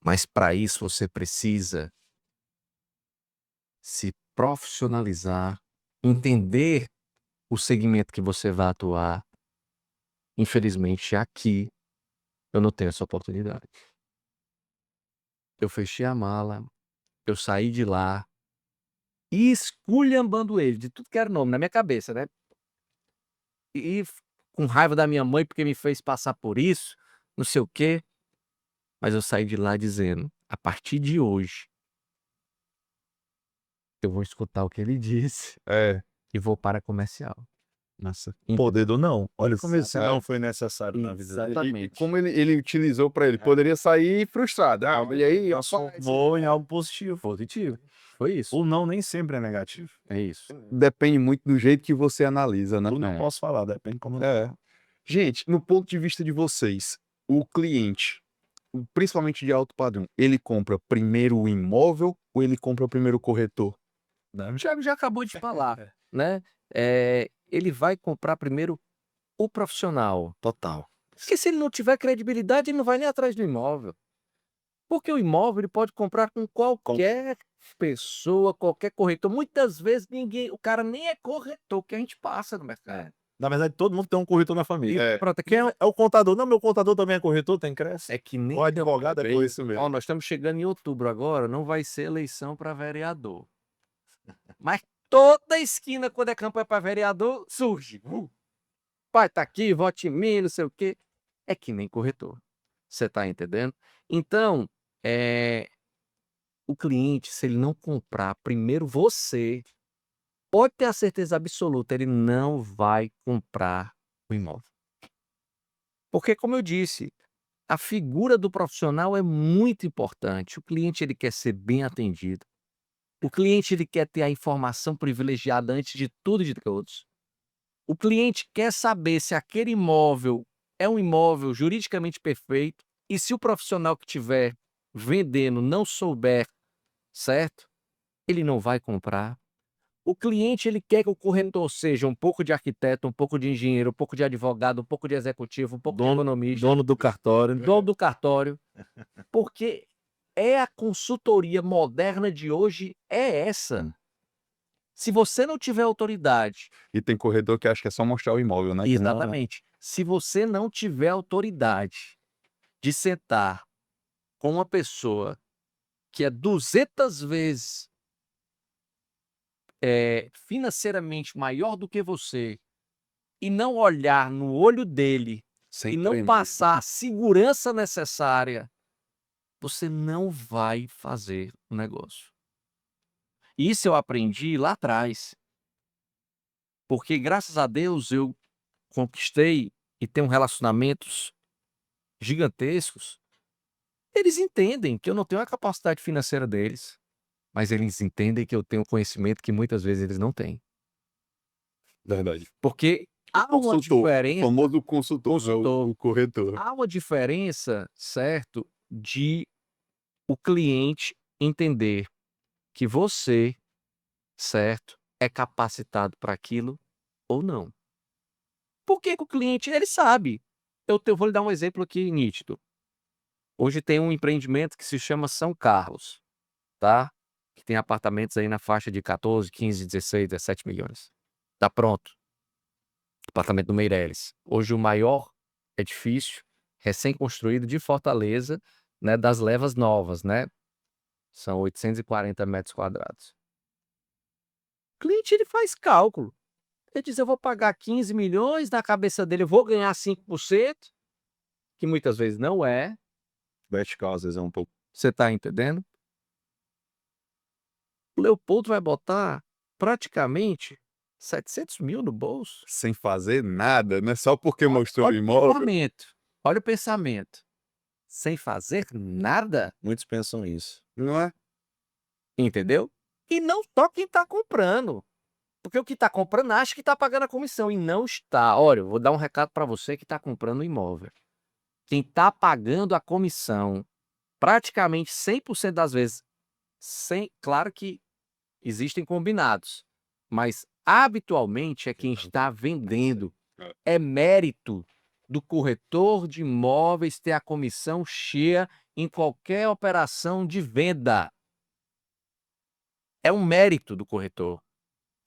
Mas para isso você precisa se profissionalizar, entender o segmento que você vai atuar. Infelizmente, aqui eu não tenho essa oportunidade. Eu fechei a mala, eu saí de lá e esculhambando ele, de tudo que era nome na minha cabeça, né? Com raiva da minha mãe porque me fez passar por isso, não sei o quê. Mas eu saí de lá dizendo: a partir de hoje, eu vou escutar o que ele disse É. e vou para a comercial. Nossa. Poder do não. Olha como esse Exato. não foi necessário na vida dele. Exatamente. E como ele utilizou pra ele, poderia sair frustrado. Ah, olha aí, ó, Transformou em algo positivo. Positivo. Foi isso. O não nem sempre é negativo. É isso. depende muito do jeito que você analisa, né? Eu não É. posso falar, depende como. É. Gente, no ponto de vista de vocês, o cliente, principalmente de alto padrão, ele compra primeiro o imóvel ou ele compra primeiro o corretor? O Thiago já acabou de falar, né? Ele vai comprar primeiro o profissional. Total. Porque se ele não tiver credibilidade, ele não vai nem atrás do imóvel. Porque o imóvel ele pode comprar com qualquer pessoa, qualquer corretor. Muitas vezes o cara nem é corretor, que a gente passa no mercado. Na verdade, todo mundo tem um corretor na família. É. Pronto, Quem é o contador? Não, meu contador também é corretor, tem cresce. é que nem O advogado é Bem coisa. isso mesmo. Ó, nós estamos chegando em outubro agora, não vai ser eleição para vereador. Mas toda esquina, quando é campanha para vereador, surge. Pai, tá aqui, vote em mim, não sei o quê. É que nem corretor. Você tá entendendo? Então, o cliente, se ele não comprar primeiro você, pode ter a certeza absoluta, ele não vai comprar o imóvel. Porque, como eu disse, a figura do profissional é muito importante. O cliente ele quer ser bem atendido. O cliente ele quer ter a informação privilegiada antes de tudo e de todos. O cliente quer saber se aquele imóvel é um imóvel juridicamente perfeito e se o profissional que estiver vendendo não souber, certo? Ele não vai comprar. O cliente, ele quer que o corretor seja um pouco de arquiteto, um pouco de engenheiro, um pouco de advogado, um pouco de executivo, um pouco de Dono, economista, dono do cartório. dono do cartório, porque é a consultoria moderna de hoje é essa. Se você não tiver autoridade, E tem corretor que acha que é só mostrar o imóvel, né? exatamente, se você não tiver autoridade de sentar com uma pessoa que é 200 vezes financeiramente maior do que você e não olhar no olho dele Sem e não treino. passar a segurança necessária, você não vai fazer o negócio. Isso eu aprendi lá atrás, porque graças a Deus eu conquistei e tenho relacionamentos gigantescos. Eles entendem que eu não tenho a capacidade financeira deles, mas eles entendem que eu tenho conhecimento que muitas vezes eles não têm. Verdade. Porque há uma Consultor, o diferença, famoso consultor, não é consultor, o corretor. há uma diferença, certo, de o cliente entender que você, certo, é capacitado para aquilo ou não. Por que que o cliente, ele sabe. Vou lhe dar um exemplo aqui nítido. Hoje tem um empreendimento que se chama São Carlos, tá? Que tem apartamentos aí na faixa de 14, 15, 16, 17 milhões. Tá pronto. Apartamento do Meireles. Hoje o maior edifício recém-construído de Fortaleza, né, das levas novas, né? São 840 metros quadrados. O cliente, ele faz cálculo. Ele diz, eu vou pagar 15 milhões, na cabeça dele eu vou ganhar 5%, que muitas vezes não é. Vertical, às vezes é um pouco. Você tá entendendo? O Leopoldo vai botar praticamente 700 mil no bolso. Sem fazer nada, não é só porque mostrou o Olha o imóvel. pensamento. Olha o pensamento. Sem fazer nada, Muitos pensam isso. Não é? entendeu? E não só quem tá comprando. Porque o que tá comprando acha que tá pagando a comissão e não está. Olha, eu vou dar um recado para você que tá comprando um imóvel. Quem tá pagando a comissão, praticamente 100% das vezes, claro que existem combinados, mas habitualmente é quem está vendendo. É mérito do corretor de imóveis ter a comissão cheia em qualquer operação de venda. É um mérito do corretor.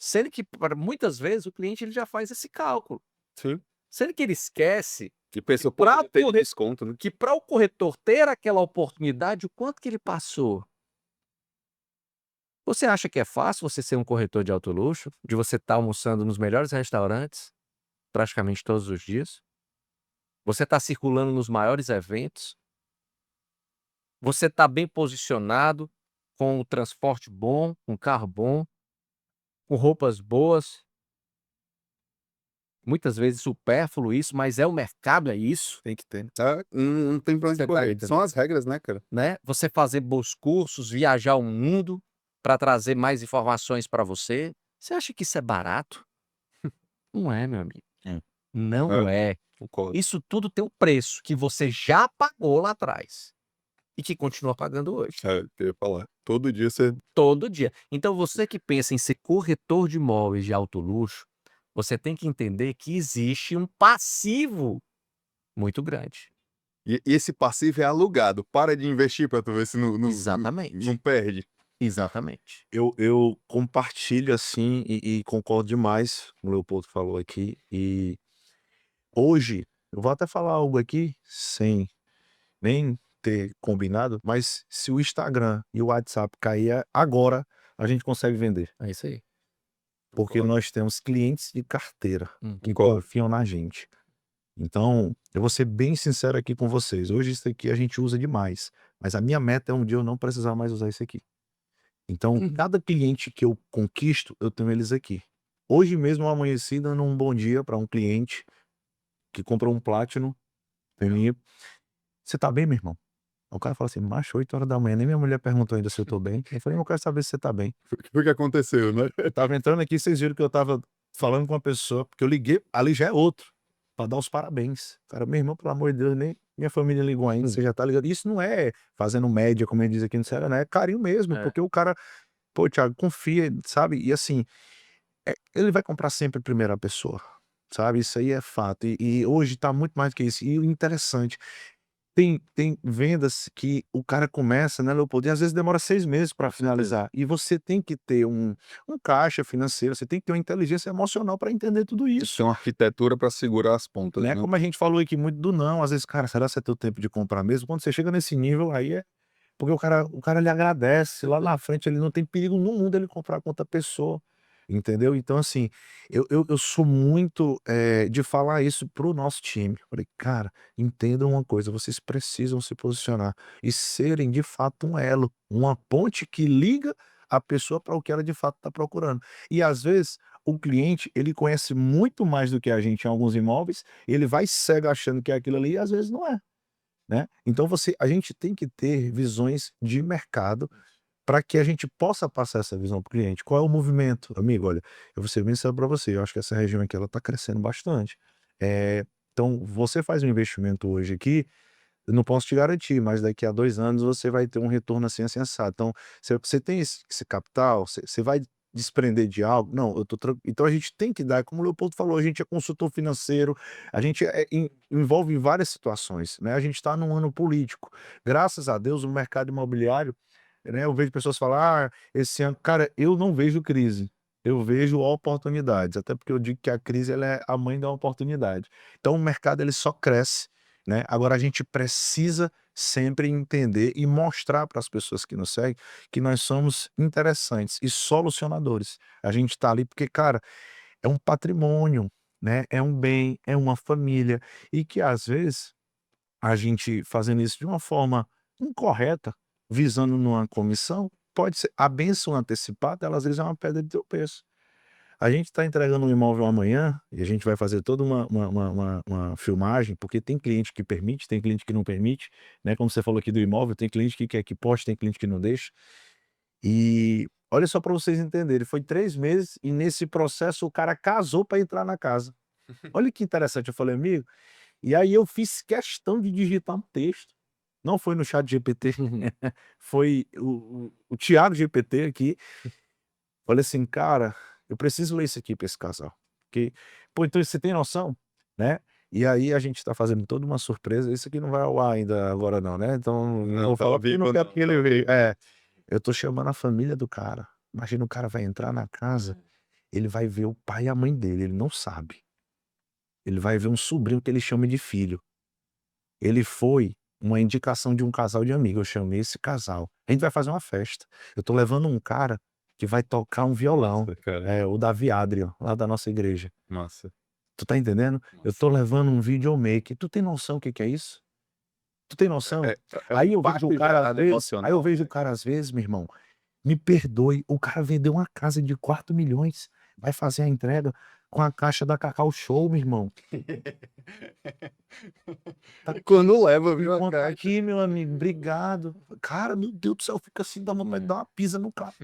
Sendo que, muitas vezes, o cliente ele já faz esse cálculo. Sim. Sendo que ele esquece Que pensa, pra pode ter corre- desconto, né? que para o corretor ter aquela oportunidade, o quanto que ele passou. Você acha que é fácil você ser um corretor de alto luxo? De você estar almoçando nos melhores restaurantes, praticamente todos os dias? Você está circulando nos maiores eventos? Você está bem posicionado, com o transporte bom, com carro bom, com roupas boas? Muitas vezes supérfluo isso, mas é o mercado, é isso, Tem que ter. Tá? Não tem pra onde Você tá correr. entendendo? São as regras, né, cara? né? Você fazer bons cursos, viajar o mundo para trazer mais informações para você. Você acha que isso é barato? Não é, meu amigo. É. Não é. Concordo. Isso tudo tem um preço que você já pagou lá atrás e que continua pagando hoje, Eu ia falar. Todo dia você. todo dia. Então você que pensa em ser corretor de imóveis de alto luxo, você tem que entender que existe um passivo muito grande. E esse passivo é alugado. Para de investir pra tu ver se Exatamente. não perde. Exatamente. Eu compartilho assim e concordo demais com o Leopoldo falou aqui. E hoje, eu vou até falar algo aqui sem nem ter combinado, mas se o Instagram e o WhatsApp cair agora, a gente consegue vender. É isso aí. Porque nós temos clientes de carteira que Concordo. confiam na gente. Então, eu vou ser bem sincero aqui com vocês. Hoje isso aqui a gente usa demais, mas a minha meta é um dia eu não precisar mais usar isso aqui. Então, cada cliente que eu conquisto, eu tenho eles aqui. Hoje mesmo eu amanheci dando um bom dia para um cliente que comprou um Platinum em mim. Você tá bem, meu irmão? O cara fala assim, macho, 8 horas da manhã, nem minha mulher perguntou ainda se eu tô bem. Eu falei, eu quero saber se você tá bem. O que aconteceu, né? Eu tava entrando aqui, vocês viram que eu tava falando com uma pessoa, porque eu liguei, ali já é outro, pra dar os parabéns. Cara, meu irmão, pelo amor de Deus, nem minha família ligou ainda, você já tá ligado. Isso não é fazendo média, como ele diz aqui no Ceará, né? É carinho mesmo, É. porque o cara, Pô, Thiago, confia, sabe? E assim, ele vai comprar sempre em primeira pessoa, sabe? Isso aí é fato. E hoje tá muito mais do que isso. E o interessante, tem vendas que o cara começa, né, Leopoldo, e às vezes demora 6 meses para Com certeza. finalizar. E você tem que ter um caixa financeiro, você tem que ter uma inteligência emocional para entender tudo Tem que isso, ter uma arquitetura para segurar as pontas, né? né. Como a gente falou aqui muito do não, às vezes, cara, será que você tem o tempo de comprar mesmo? Quando você chega nesse nível, aí é porque o cara lhe agradece, lá na frente ele não tem perigo no mundo ele comprar com outra pessoa, entendeu? Então assim, eu sou muito, de falar isso para o nosso time. Falei: "Cara, entendam uma coisa, vocês precisam se posicionar e serem de fato um elo, uma ponte que liga a pessoa para o que ela de fato está procurando". E às vezes, o cliente, ele conhece muito mais do que a gente em alguns imóveis, ele vai cego achando que é aquilo ali e às vezes não é. Né? Então a gente tem que ter visões de mercado para que a gente possa passar essa visão para o cliente. Qual é o movimento? Amigo, olha, eu vou ser bem sincero para você, eu acho que essa região aqui ela está crescendo bastante. Então você faz um investimento hoje aqui, eu não posso te garantir, mas daqui a 2 anos você vai ter um retorno assim, assim, assado. Então, você tem esse capital, você vai desprender de algo? Não, eu tô então a gente tem que dar, como o Leopoldo falou, a gente é consultor financeiro, a gente envolve em várias situações, né, a gente está num ano político. Graças a Deus o mercado imobiliário, né, eu vejo pessoas falar: "Ah, esse ano", cara, eu não vejo crise, eu vejo oportunidades, até porque eu digo que a crise ela é a mãe da oportunidade. Então o mercado ele só cresce, né. Agora a gente precisa sempre entender e mostrar para as pessoas que nos seguem, que nós somos interessantes e solucionadores. A gente está ali porque, cara, é um patrimônio, né, é um bem, é uma família, e que às vezes, a gente fazendo isso de uma forma incorreta, visando numa comissão, pode ser a bênção antecipada, ela às vezes é uma pedra de tropeço. A gente está entregando um imóvel amanhã e a gente vai fazer toda uma filmagem, porque tem cliente que permite, tem cliente que não permite, né, como você falou aqui do imóvel, tem cliente que quer que poste, tem cliente que não deixa. E olha só para vocês entenderem, foi 3 meses e nesse processo o cara casou para entrar na casa. Olha que interessante, eu falei: "Amigo", e aí eu fiz questão de digitar um texto, não foi no chat GPT, foi o Thiago GPT aqui. Falei assim: "Cara, eu preciso ler isso aqui para esse casal, porque pô, então você tem noção, né?". E aí a gente tá fazendo toda uma surpresa, isso aqui não vai ao ar ainda agora não, né, então não Não, vou tá falar ao porque eu não vivo quero não, que tá ele ao veja. vivo não. Eu tô chamando a família do cara, imagina o cara vai entrar na casa, ele vai ver o pai e a mãe dele, ele não sabe, ele vai ver um sobrinho que ele chama de filho. Ele foi uma indicação de um casal de amigos, eu chamei esse casal. A gente vai fazer uma festa. Eu tô levando um cara que vai tocar um violão, Massa, cara, o Davi Adrian, lá da nossa igreja. massa, Tu tá entendendo? Eu massa. tô levando um videomaker. Tu tem noção o que que é isso? Tu tem É noção? é um Aí eu vejo o impacto cara às gerado vezes aí eu emocional, vejo o né. cara às vezes, meu irmão, me perdoe, o cara vendeu uma casa de 4 milhões, vai fazer a entrega com a caixa da Cacau Show, meu irmão. Tá E quando leva, Me viu, a conta caixa. aqui, meu amigo, obrigado. Cara, meu Deus do céu, fica assim, dá vontade de dar uma pisa no cara.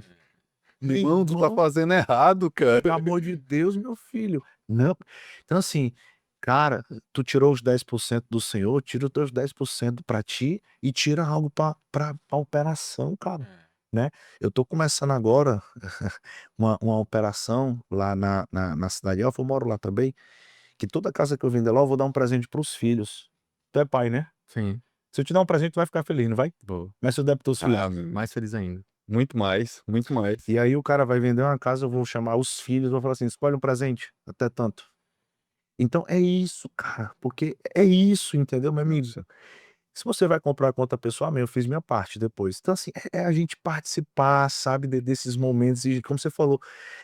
Meu "Irmão, tu tá irmão, fazendo errado, cara". pelo amor de Deus, meu filho. Não, então assim, cara, tu tirou os 10% do senhor, tira os teus 10% pra ti e tira algo pra operação, cara, né. Eu tô começando agora uma operação lá na cidade alfa, eu moro lá também, que toda casa que eu vender lá, eu vou dar um presente para os filhos. Tu é pai, né? Sim, Se eu te dar um presente, tu vai ficar feliz, não vai? vou. Mas se eu der para teus filhos. Ah, Mais feliz ainda. muito mais, muito mais. E aí o cara vai vender uma casa, eu vou chamar os filhos, vou falar assim: "Escolhe um presente, até tanto". Então é isso, cara, porque é isso, entendeu, meu amigo? Nossa. Se você vai comprar com outra pessoa, amém, eu fiz minha parte depois. Então assim, é a gente participar, sabe, desses momentos e, como você falou,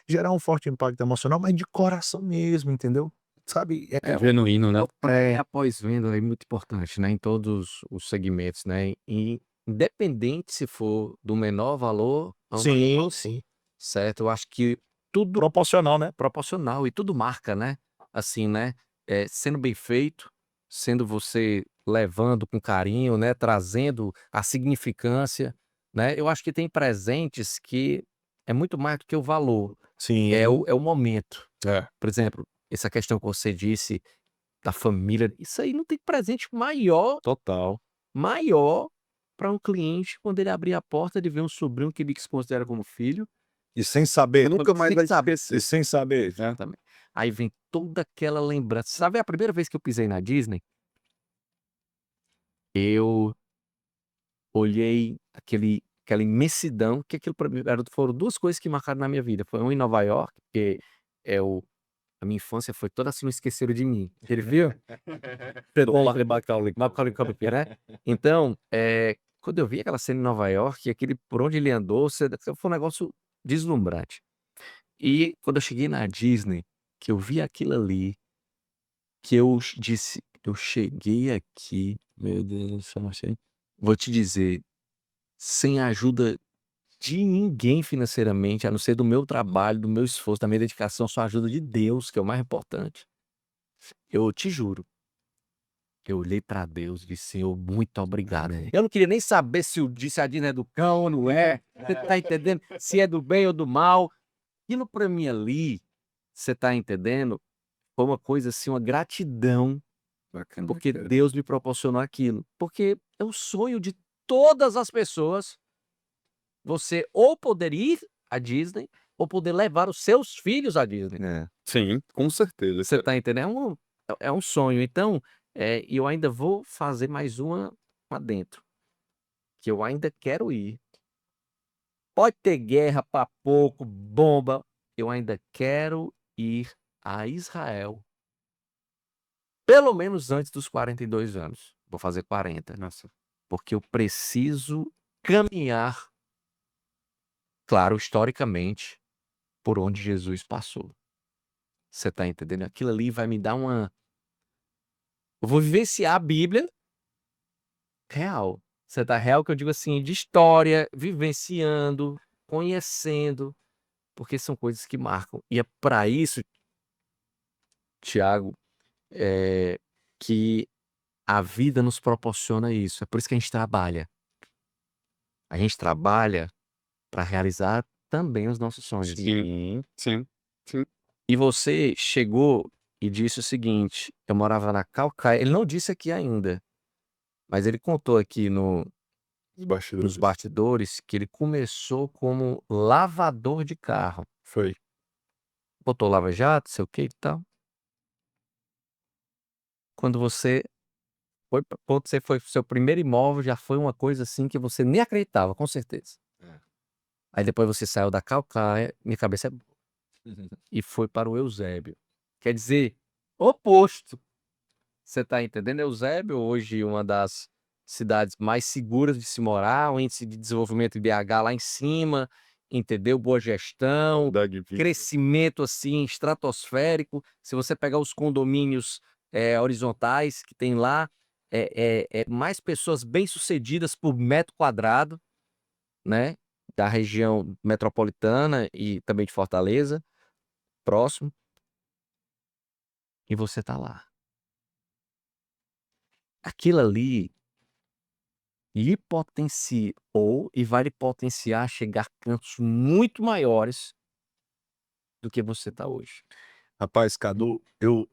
gerar um forte impacto emocional, mas de coração mesmo, entendeu? Sabe, É, Genuíno, né. o pré-após-venda é muito importante, né, em todos os segmentos, né, e independente se for do menor valor ao maior sim, valor, sim. certo? Eu acho que tudo Proporcional, né? proporcional e tudo marca, né, assim, né, sendo bem feito, sendo você levando com carinho, né, trazendo a significância, né. Eu acho que tem presentes que é muito mais do que o valor, Sim. é o momento. É. Por exemplo, essa questão que você disse da família, isso aí não tem presente maior Total. maior para um cliente quando ele abrir a porta de ver um sobrinho que ele se considera como filho, E sem saber. Nunca mais Sem vai saber. esquecer. E sem saber. Exatamente. Aí vem toda aquela lembrança. Sabe a primeira vez que eu pisei na Disney? Eu olhei aquela imensidão, que aquilo pra mim foram 2 coisas que marcaram na minha vida. Foi um em Nova York, porque é o a minha infância foi toda assim, Não Esqueceram de Mim. Ele viu? Pegou lá, Macaulay Culkin, né. Então, quando eu vi aquela cena em Nova York, aquele por onde ele andou, foi um negócio deslumbrante. E quando eu cheguei na Disney, que eu vi aquilo ali, que eu disse: "Eu cheguei aqui, meu Deus do céu, achei", vou te dizer, sem a ajuda de ninguém financeiramente, a não ser do meu trabalho, do meu esforço, da minha dedicação, só a ajuda de Deus, que é o mais importante. Eu te juro, eu olhei pra Deus e disse: "Senhor, muito obrigado". Eu não queria nem saber se a Disney é do cão ou não é, você tá entendendo? Se é do bem ou do mal. Aquilo pra mim ali, você tá entendendo? Foi uma coisa assim, uma gratidão, Bacana, porque cara. Deus me proporcionou aquilo. Porque é o sonho de todas as pessoas, você ou poder ir à Disney, ou poder levar os seus filhos à Disney. É. Sim, com certeza, Você cara. tá entendendo? É um sonho. Então, eu ainda vou fazer mais uma lá dentro, que eu ainda quero ir. Pode ter guerra pra pouco, bomba, eu ainda quero ir a Israel. Pelo menos antes dos 42 anos. Vou fazer 40. Nossa. Porque eu preciso caminhar, claro, historicamente, por onde Jesus passou. Você tá entendendo? Aquilo ali vai me dar eu vou vivenciar a Bíblia real. Você tá real que eu digo assim, de história, vivenciando, conhecendo, porque são coisas que marcam. E é para isso, Tiago, que a vida nos proporciona isso. É por isso que a gente trabalha. A gente trabalha para realizar também os nossos sonhos. Sim, Sim. sim, sim. E você chegou e disse o seguinte: eu morava na Calcaia. Ele não disse aqui ainda, mas ele contou aqui Os nos bastidores. bastidores que ele começou como lavador de carro. Foi. Botou lava-jato, sei o que e tal. Quando você foi pro seu primeiro imóvel, já foi uma coisa assim que você nem acreditava, com certeza. É. Aí depois você saiu da Calcaia, minha cabeça é boa, e foi para o Eusébio. Quer dizer, oposto. Você tá entendendo? Eusébio, hoje uma das cidades mais seguras de se morar, o índice de desenvolvimento em BH lá em cima, entendeu? Boa gestão, Qualidade de vida. crescimento assim estratosférico. Se você pegar os condomínios horizontais que tem lá, é mais pessoas bem-sucedidas por metro quadrado, né? Da região metropolitana e também de Fortaleza, próximo, e você tá lá. Aquilo ali lhe potenciou e vai lhe potenciar a chegar a cantos muito maiores do que você está hoje. Rapaz, Cadu,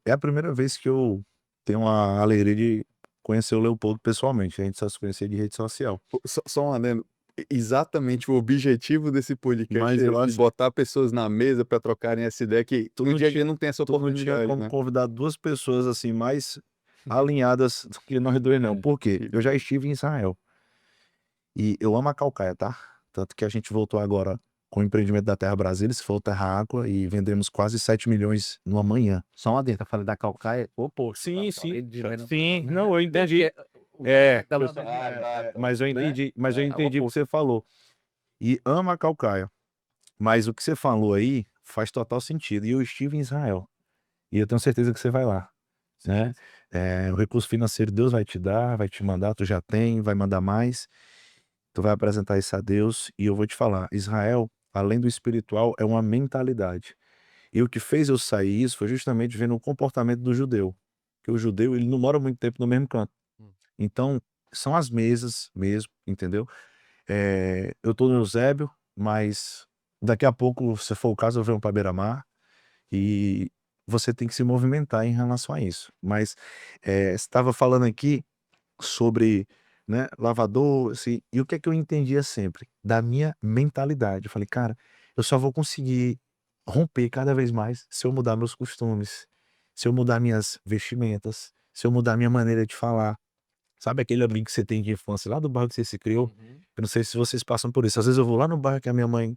é a primeira vez que eu tenho a alegria de conhecer o Leopoldo pessoalmente. A gente só se conhecia de rede social. Só um adendo. Exatamente o objetivo desse podcast Mas é eu de acho botar pessoas na mesa para trocarem essa ideia que Tu no não dia a dia tinha não tem essa tu não tinha oportunidade, como né? convidar 2 pessoas, assim, mais alinhadas do que nós 2 não. Por quê? Eu já estive em Israel. E eu amo a Calcaia, tá? Tanto que a gente voltou agora com o empreendimento da Terra Brasília, se for Terra Aqua, e vendemos quase 7 milhões numa manhã. Só uma adendo, eu falei da Calcaia, oposto. Sim, sim. Falei de Sim, não, eu entendi. Mas eu entendi, o que oposto. você falou. E ama a Calcaia. Mas o que você falou aí faz total sentido. E eu estive em Israel. E eu tenho certeza que você vai lá, né? O recurso financeiro Deus vai te dar, vai te mandar, tu já tem, vai mandar mais. Tu vai apresentar isso a Deus. E eu vou te falar, Israel, além do espiritual, é uma mentalidade. E o que fez eu sair isso foi justamente vendo o comportamento do judeu. Porque o judeu, ele não mora muito tempo no mesmo canto. Então, são as mesas mesmo, entendeu? Eu tô no Eusébio, mas daqui a pouco, se for o caso, eu venho para Beira-Mar e você tem que se movimentar em relação a isso. Mas você estava falando aqui sobre, né, lavador, assim, e o que é que eu entendia sempre? Da minha mentalidade. Eu falei, cara, eu só vou conseguir romper cada vez mais se eu mudar meus costumes, se eu mudar minhas vestimentas, se eu mudar minha maneira de falar. Sabe aquele amigo que você tem de infância lá do bairro que você se criou? Uhum. Eu não sei se vocês passam por isso. Às vezes eu vou lá no bairro que a minha mãe,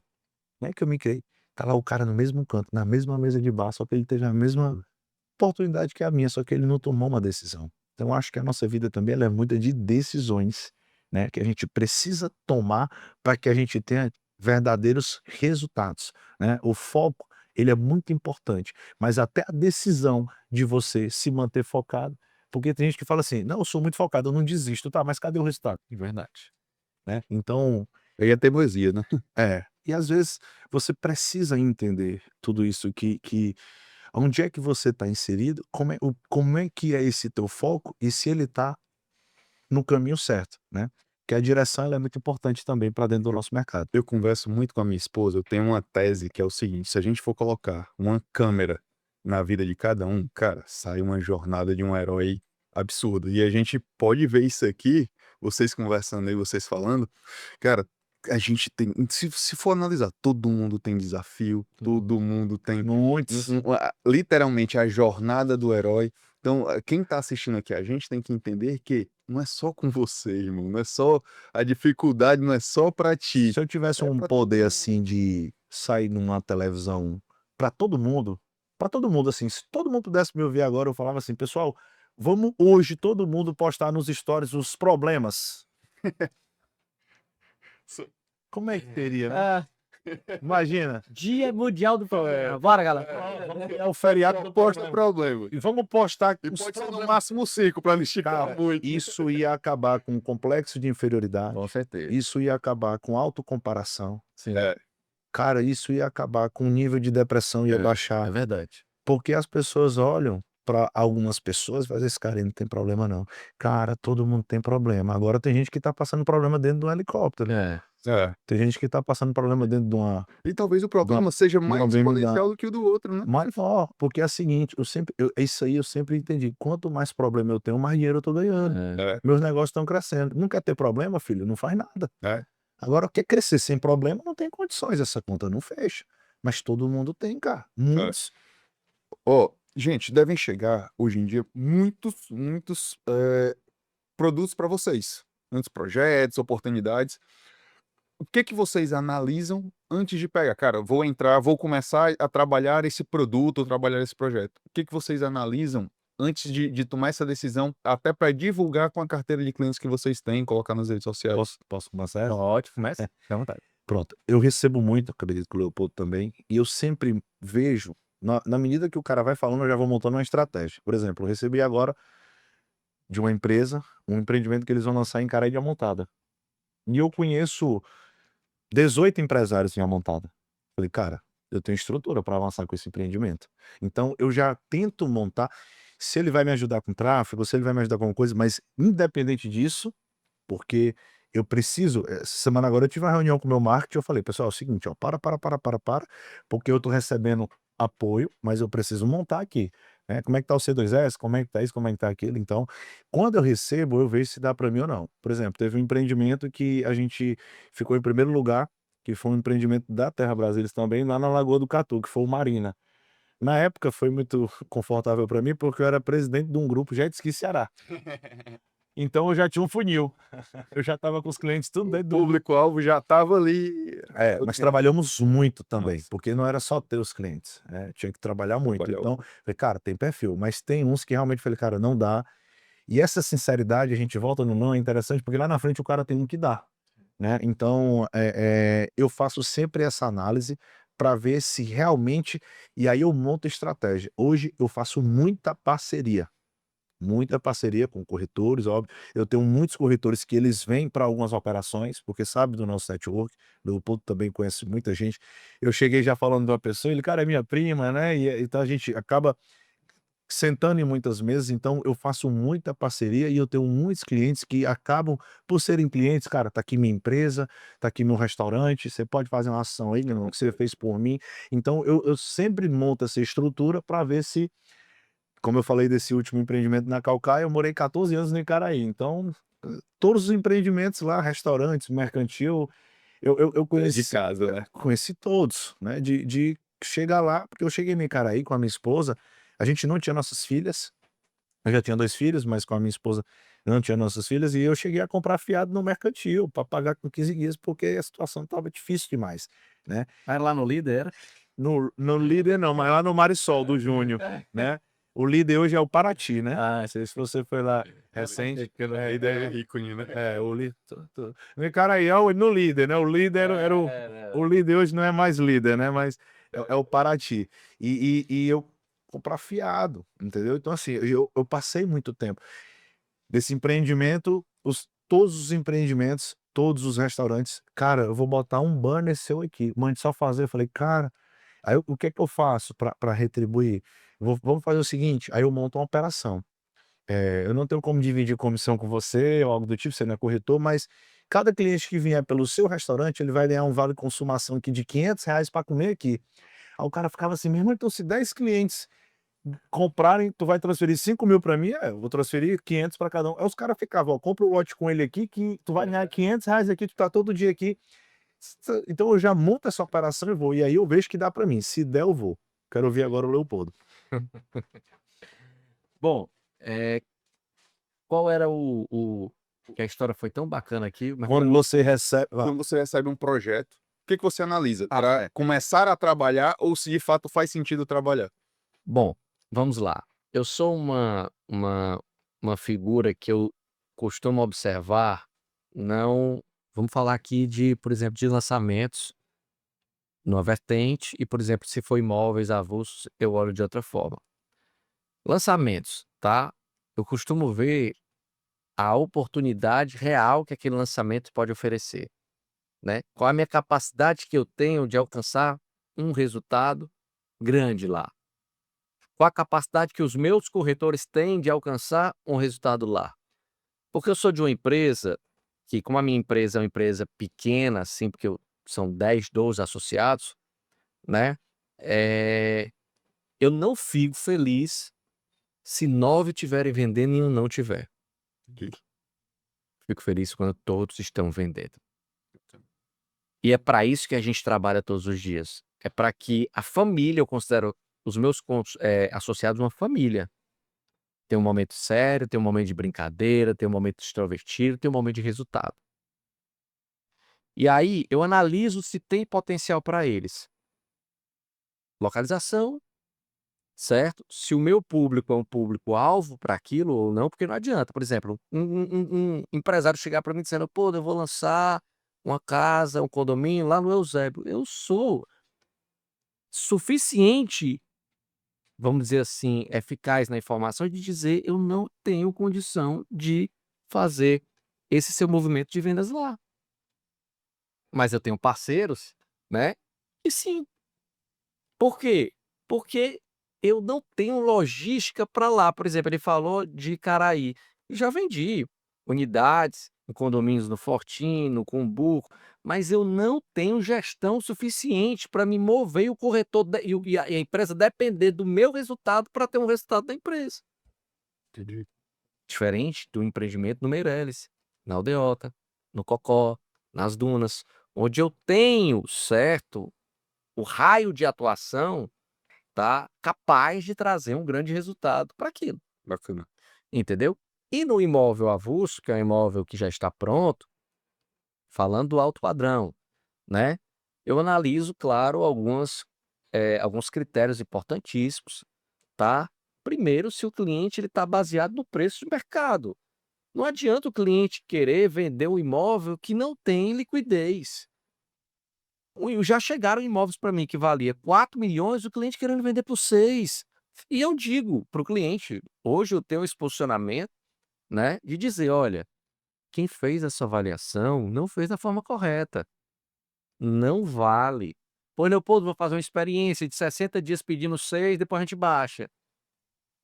né, que eu me criei, tá lá o cara no mesmo canto, na mesma mesa de bar, só que ele teve a mesma oportunidade que a minha, só que ele não tomou uma decisão. Então eu acho que a nossa vida também ela é muita de decisões, né, que a gente precisa tomar para que a gente tenha verdadeiros resultados, né. O foco, ele é muito importante, mas até a decisão de você se manter focado, porque tem gente que fala assim: "Não, eu sou muito focado, eu não desisto", tá, mas cadê o resultado? De verdade. Né, então Aí é teimosia, né? e às vezes você precisa entender tudo isso que onde é que você está inserido, como é que é esse teu foco e se ele está no caminho certo, né. Que a direção ela é muito importante também para dentro do Eu nosso mercado. eu converso muito com a minha esposa, eu tenho uma tese que é o seguinte: se a gente for colocar uma câmera na vida de cada um, cara, sai uma jornada de um herói absurdo. E a gente pode ver isso aqui, vocês conversando aí, vocês falando, cara, a gente tem se for analisar, todo mundo tem desafio, todo mundo tem Muitos. literalmente a jornada do herói. Então, quem tá assistindo aqui a gente tem que entender que não é só com você, irmão, não é só a dificuldade não é só pra ti, Se eu tivesse é um pra todo poder, mundo. assim, de sair numa televisão para todo mundo, assim, se todo mundo pudesse me ouvir agora, eu falava assim: "Pessoal, vamos hoje todo mundo postar nos stories os problemas". So Como é que seria, né? Ah, Imagina. Dia Mundial do Problema. Bora, galera. Vamos criar o feriado do posta problema. problema. E vamos postar E os pode ser no problemas. máximo 5 pra não esticar Cara, muito. isso ia acabar com o complexo de inferioridade, Com certeza. isso ia acabar com autocomparação. Sim. É, Cara, isso ia acabar com o nível de depressão ia é, É baixar, verdade. porque as pessoas olham para algumas pessoas e falam: "Esse cara aí não tem problema não". Cara, todo mundo tem problema. Agora tem gente que tá passando problema dentro de um helicóptero, É. é. tem gente que tá passando problema dentro E talvez o de uma problema seja de uma mais BMW. exponencial do que o do outro, né? Mas ó, porque é o seguinte, isso aí eu sempre entendi, quanto mais problema eu tenho, mais dinheiro eu tô ganhando. É. É, Meus negócios estão crescendo. Não quer ter problema, filho? Não faz nada. é, Agora, quer crescer sem problema, não tem condições, essa conta não fecha. Mas todo mundo tem, cara. é. Muitos. Ó, gente, devem chegar hoje em dia muitos, produtos para vocês, muitos projetos, oportunidades. O que que vocês analisam antes de pegar? Cara, vou entrar, vou começar a trabalhar esse produto ou trabalhar esse projeto. O que que vocês analisam antes de tomar essa decisão, até para divulgar com a carteira de clientes que vocês têm, colocar nas redes sociais? Posso começar essa? Ótimo, começa. Fica à vontade. Pronto. Eu recebo muito, acredito que o Leopoldo também, e eu sempre vejo, na medida que o cara vai falando, eu já vou montando uma estratégia. Por exemplo, eu recebi agora de uma empresa, um empreendimento que eles vão lançar em Caraí de Amontada. E eu conheço 18 empresários em Amontada. Falei: "Cara, eu tenho estrutura para avançar com esse empreendimento". Então eu já tento montar se ele vai me ajudar com tráfego, se ele vai me ajudar com alguma coisa, mas independente disso, porque eu preciso essa semana agora eu tive uma reunião com o meu marketing, eu falei: "Pessoal, é o seguinte, ó, para, porque eu tô recebendo apoio, mas eu preciso montar aqui, né, como é que tá o C2S, como é que tá isso, como é que tá aquilo". Então, quando eu recebo, eu vejo se dá para mim ou não. Por exemplo, teve um empreendimento que a gente ficou em primeiro lugar, que foi um empreendimento da Terra Brasilis também, lá na Lagoa do Catu, que foi o Marina. Na época foi muito confortável para mim, porque eu era presidente de um grupo Jet Ski Ceará. Então eu já tinha um funil. Eu já estava com os clientes tudo O dentro do público-alvo já estava ali. mas trabalhamos muito também, Nossa, porque não era só ter os clientes, tinha que trabalhar muito. trabalhar. Então, falei: "Cara, tem perfil", mas tem uns que realmente falei: "Cara, não dá". E essa sinceridade, a gente volta no não, é interessante, porque lá na frente o cara tem um que dar, né. Então, eu faço sempre essa análise para ver se realmente e aí eu monto estratégia. Hoje eu faço muita parceria com corretores, óbvio. Eu tenho muitos corretores que eles vêm para algumas operações, porque sabe do nosso network, o Leopoldo também conhece muita gente. Eu cheguei já falando de uma pessoa, ele: "Cara, é minha prima", né, e então a gente acaba sentando em muitas mesas, então eu faço muita parceria e eu tenho muitos clientes que acabam por serem clientes: "Cara, tá aqui minha empresa, tá aqui meu restaurante, você pode fazer uma ação aí, meu irmão, que você fez por mim". Então eu sempre monto essa estrutura para ver se como eu falei desse último empreendimento na Caucaia, eu morei 14 anos no Icaraí, então, todos os empreendimentos lá, restaurantes, mercantil, Eu De conheci casa, né? conheci todos, né, de chegar lá porque eu cheguei em Icaraí com a minha esposa, a gente não tinha nossas filhas, eu já tinha 2 filhos, mas com a minha esposa não tinha nossas filhas, e eu cheguei a comprar fiado no mercantil para pagar com 15 dias, porque a situação estava difícil demais, né. Aí lá no Líder era? No Líder não, mas lá no Marisol do Júnior, né. O Líder hoje é o Paraty, né. Ah, Não sei se você foi lá recente. A ideia é ícone, né? O Líder no Icaraí é o no Líder, né, o Líder era o Líder hoje não é mais Líder, né, mas é o Paraty. E eu comprar fiado, entendeu. Então assim, eu passei muito tempo. Desse empreendimento, todos os empreendimentos, todos os restaurantes, cara, eu vou botar um banner seu aqui, mande só fazer. Eu falei, cara, aí o que é que eu faço para retribuir? Vamos fazer o seguinte, aí eu monto uma operação. Eu não tenho como dividir comissão com você ou algo do tipo, você não é corretor, mas cada cliente que vier pelo seu restaurante, ele vai ganhar um vale consumação aqui de R$ 500 para comer aqui. Aí o cara ficava assim, meu irmão, então se 10 clientes comprarem, tu vai transferir 5.000 para mim? Eu vou transferir 500 para cada um. Aí os caras ficavam, ó, compra o lote com ele aqui, que tu vai ganhar R$ 500 aqui, tu tá todo dia aqui. Então eu já monto essa operação e vou. E aí eu vejo que dá para mim. Se der, eu vou. Quero ouvir agora o Leopoldo. Bom, qual era que a história foi tão bacana aqui, mas Quando você recebe. Quando você recebe um projeto, o que que você analisa? Ah, Para começar a trabalhar ou se de fato faz sentido trabalhar? bom, vamos lá. Eu sou uma figura que eu costumo observar, não vamos falar aqui de, por exemplo, de lançamentos numa vertente e, por exemplo, se for imóveis avulsos, eu olho de outra forma. Lançamentos, tá? Eu costumo ver a oportunidade real que aquele lançamento pode oferecer, né? Qual a minha capacidade que eu tenho de alcançar um resultado grande lá? Qual a capacidade que os meus corretores têm de alcançar um resultado lá? Porque eu sou de uma empresa que, como a minha empresa é uma empresa pequena, assim, porque são 10, 12 associados, né? Eu não fico feliz se 9 estiverem vendendo e um não tiver. Fico feliz quando todos estão vendendo. E é para isso que a gente trabalha todos os dias. É para que a família, eu considero os meus associados uma família. Tem um momento sério, tem um momento de brincadeira, tem um momento extrovertido, tem um momento de resultado. E aí eu analiso se tem potencial para eles. Localização, certo? Se o meu público é um público-alvo para aquilo ou não, porque não adianta. Por exemplo, um empresário chegar para mim dizendo: "Pô, eu vou lançar uma casa, um condomínio lá no Eusébio". Eu sou suficiente, vamos dizer assim, eficaz na informação de dizer: "Eu não tenho condição de fazer esse seu movimento de vendas lá". Mas eu tenho parceiros, né, que sim. Por quê? Porque eu não tenho logística para lá. Por exemplo, ele falou de Icaraí. Eu já vendi unidades em condomínios no Fortim, no Cumbuco, mas eu não tenho gestão suficiente para me mover e o corretor e a empresa depender do meu resultado para ter um resultado da empresa. Entendi. Diferente do empreendimento no Meireles, na Aldeota, no Cocó, nas Dunas, onde eu tenho, certo, o raio de atuação tá capaz de trazer um grande resultado para aquilo, Bacana. entendeu? E no imóvel avulso, que é um imóvel que já está pronto, falando do alto padrão, né, eu analiso, claro, alguns critérios importantíssimos, tá? Primeiro, se o cliente ele está baseado no preço de mercado. Não adianta o cliente querer vender um imóvel que não tem liquidez. Já chegaram imóveis para mim que valia 4 milhões, o cliente querendo vender por 6. E eu digo para o cliente, hoje eu tenho esse posicionamento, né, de dizer: "Olha, quem fez essa avaliação não fez da forma correta, não vale. Pô, Leopoldo, vou fazer uma experiência de 60 dias pedindo 6, depois a gente baixa".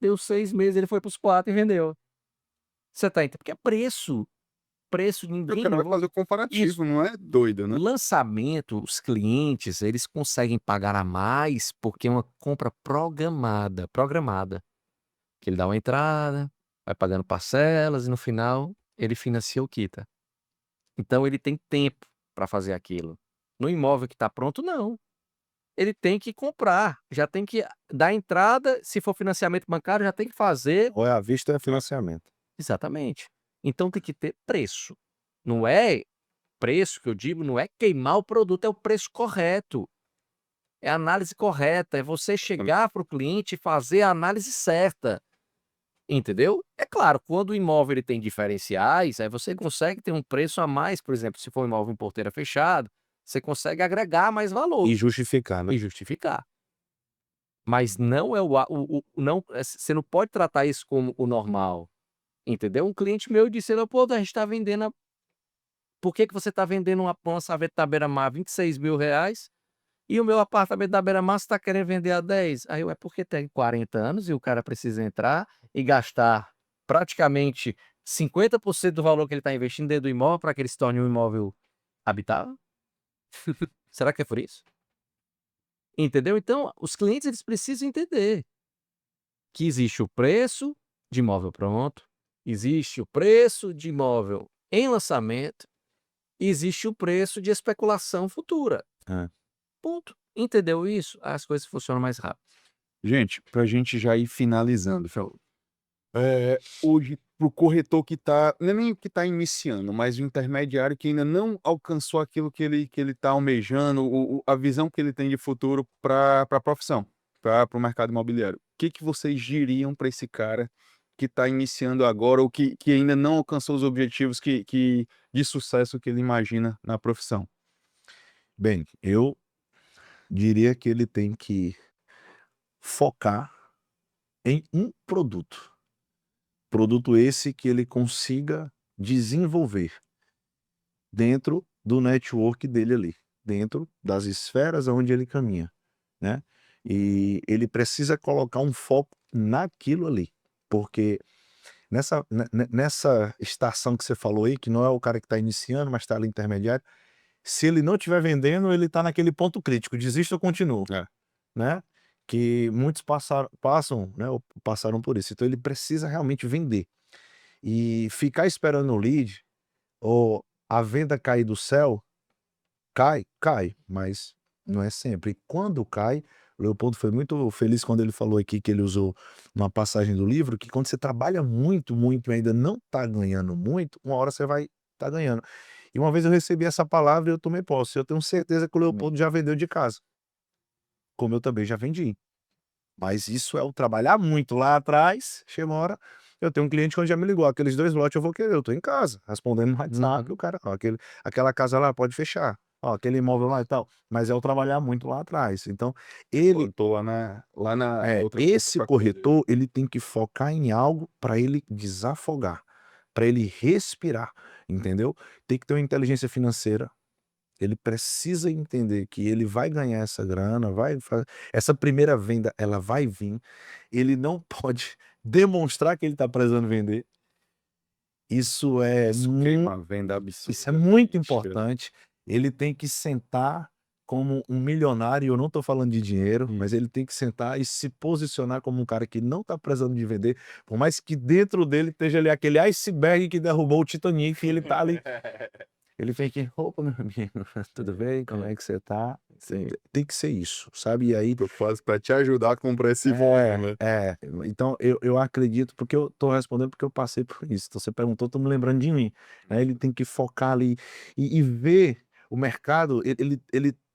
Deu 6 meses, ele foi para os 4 e vendeu. Você tá entendendo? Porque é preço, preço E o ninguém cara vai fazer o isso. comparativo, não é doido, né? Lançamento, os clientes, eles conseguem pagar a mais, porque é uma compra programada, que ele dá uma entrada, vai pagando parcelas e no final ele financia ou quita. Então ele tem tempo, para fazer aquilo. No imóvel que está pronto, não. Ele tem que comprar, já tem que dar entrada, se for financiamento bancário, já tem que fazer. Ou é à vista ou é financiamento. Exatamente. Então tem que ter preço. Não é preço que eu digo, não é queimar o produto, é o preço correto. É a análise correta, é você chegar para o cliente e fazer a análise certa, entendeu? É claro, quando o imóvel ele tem diferenciais, aí você consegue ter um preço a mais, por exemplo, se for um imóvel em porteira fechada, você consegue agregar mais valor E justificar, né? e justificar. Mas não é não, você não pode tratar isso como o normal, entendeu? Um cliente meu disse: "Leopoldo, a gente está vendendo por que que você está vendendo uma saveta da Beira-Mar R$ 26.000 e o meu apartamento da Beira-Mar você está querendo vender a 10?" Aí eu: "É porque tem 40 anos e o cara precisa entrar e gastar praticamente 50% do valor que ele está investindo dentro do imóvel para que ele se torne um imóvel habitável? Será que é por isso?" Entendeu? Então, os clientes eles precisam entender que existe o preço de imóvel pronto, existe o preço de imóvel em lançamento, e existe o preço de especulação futura. É. Ponto. Entendeu isso? As coisas funcionam mais rápido. Gente, pra gente já ir finalizando, hoje, para o corretor que está, não é nem o que está iniciando, mas o intermediário que ainda não alcançou aquilo que ele está almejando, a visão que ele tem de futuro para a profissão, para o mercado imobiliário. O que que vocês diriam para esse cara que está iniciando agora ou que ainda não alcançou os objetivos de sucesso que ele imagina na profissão? Bem, eu diria que ele tem que focar em um produto. Produto esse que ele consiga desenvolver dentro do network dele ali, dentro das esferas aonde ele caminha, né. E ele precisa colocar um foco naquilo ali, porque nessa estação que você falou aí, que não é o cara que está iniciando, mas está ali intermediário, se ele não estiver vendendo, ele está naquele ponto crítico, desisto ou continuo, É. né. Que muitos passam, né, ou passaram por isso. Então ele precisa realmente vender. E ficar esperando o lead, ou a venda cair do céu, cai, mas não é sempre. E quando cai, o Leopoldo foi muito feliz quando ele falou aqui que ele usou uma passagem do livro, que quando você trabalha muito, muito e ainda não está ganhando muito, uma hora você vai estar ganhando. E uma vez eu recebi essa palavra e eu tomei posse. Eu tenho certeza que o Leopoldo já vendeu de casa, como eu também já vendi. Mas isso é o trabalhar muito lá atrás, chega uma hora, eu tenho um cliente que já me ligou: "Aqueles 2 lotes eu vou querer, eu tô em casa", respondendo no WhatsApp, o cara: "Ó, aquela casa lá pode fechar, ó, aquele imóvel lá e tal", mas é o trabalhar muito lá atrás. Então, ele Tô lá na outra esse faculdade. corretor, ele tem que focar em algo para ele desafogar, para ele respirar, entendeu? Tem que ter uma inteligência financeira. Ele precisa entender que ele vai ganhar essa grana, essa primeira venda, ela vai vir. Ele não pode demonstrar que ele está precisando vender. Isso é Isso queima a venda isso é muito absurdamente. importante. Ele tem que sentar como um milionário, e eu não estou falando de dinheiro, mas ele tem que sentar e se posicionar como um cara que não está precisando de vender, por mais que dentro dele esteja ali aquele iceberg que derrubou o Titanic, e ele está ali. Ele vem aqui: "Opa, meu amigo, tudo bem? Como é que você tá?" Sim. Tem que ser isso, sabe? E aí Eu faço para te ajudar a comprar esse imóvel, né? então eu acredito, porque eu tô respondendo porque eu passei por isso. Então você perguntou, tô me lembrando de mim, né? Ele tem que focar ali e ver o mercado,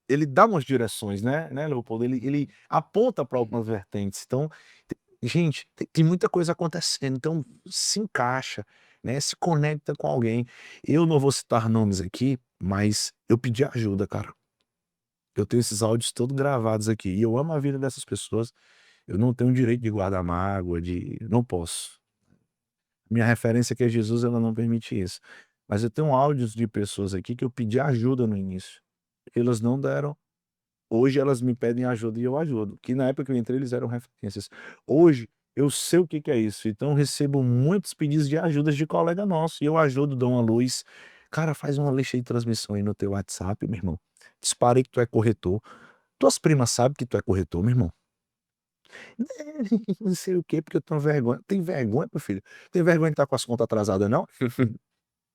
ele dá umas direções, né, Leopoldo? Ele aponta para algumas vertentes. Então, gente, tem muita coisa acontecendo, então se encaixa, né, se conecta com alguém. Eu não vou citar nomes aqui, mas eu pedi ajuda, cara. Eu tenho esses áudios todos gravados aqui e eu amo a vida dessas pessoas. Eu não tenho o direito de guardar mágoa, não posso. Minha referência que é Jesus, ela não permite isso. Mas eu tenho áudios de pessoas aqui que eu pedi ajuda no início. Elas não deram. Hoje elas me pedem ajuda e eu ajudo, que na época que eu entrei eles eram referências. Hoje eu sei o que que é isso, então eu recebo muitos pedidos de ajudas de colega nosso e eu ajudo, dou uma luz. "Cara, faz uma lista de transmissão aí no teu WhatsApp, meu irmão. Disparei que tu é corretor. Tuas primas sabem que tu é corretor, meu irmão?" Não sei o quê, porque eu tenho vergonha. Tem vergonha, meu filho? Tem vergonha de estar com as contas atrasadas não?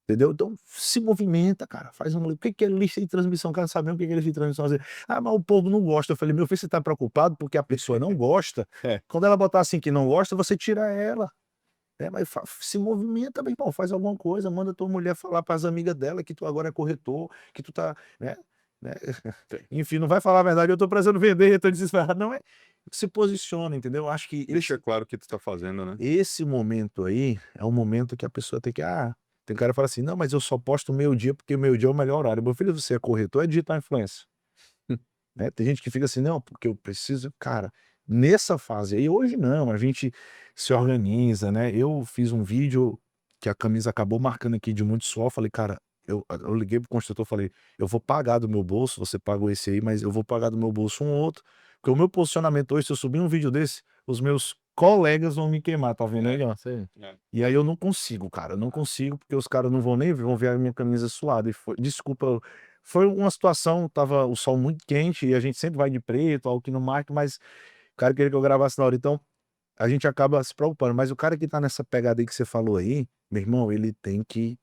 entendeu? Então se movimenta, cara, faz o que é lista de transmissão? Quero saber o que é lista de transmissão. Ah, mas o povo não gosta. Eu falei, meu filho, você tá preocupado porque a pessoa não gosta? É. Quando ela botar assim que não gosta, você tira ela. Mas se movimenta, meu irmão, faz alguma coisa, manda tua mulher falar para as amigas dela que tu agora é corretor, que tu tá, né? Enfim, não vai falar a verdade, eu tô precisando vender, eu tô desesperado. Não é, se posiciona, entendeu? Eu acho que Deixa claro o que tu tá fazendo, né? esse momento aí é um momento que a pessoa tem que, tem cara que fala assim, não, mas eu só posto meio-dia porque o meio-dia é o melhor horário. Meu filho, você é corretor, é digital influencer. Né? Tem gente que fica assim, não, porque eu preciso, cara, nessa fase aí, hoje não, a gente se organiza, né? Eu fiz um vídeo que a camisa acabou marcando aqui de muito suor, falei, cara, eu liguei pro construtor, falei, eu vou pagar do meu bolso, você pagou esse aí, mas eu vou pagar do meu bolso um outro, porque o meu posicionamento hoje, se eu subir um vídeo desse, os meus colegas vão me queimar, tá vendo aí, ó? E aí eu não consigo, cara, eu não consigo, porque os caras não vão nem ver, vão ver a minha camisa suada. E desculpa, foi uma situação, tava o sol muito quente e a gente sempre vai de preto, algo que não marca, mas o cara queria que eu gravasse na hora. Então, a gente acaba se preocupando. Mas o cara que tá nessa pegada aí que você falou aí, meu irmão, ele tem que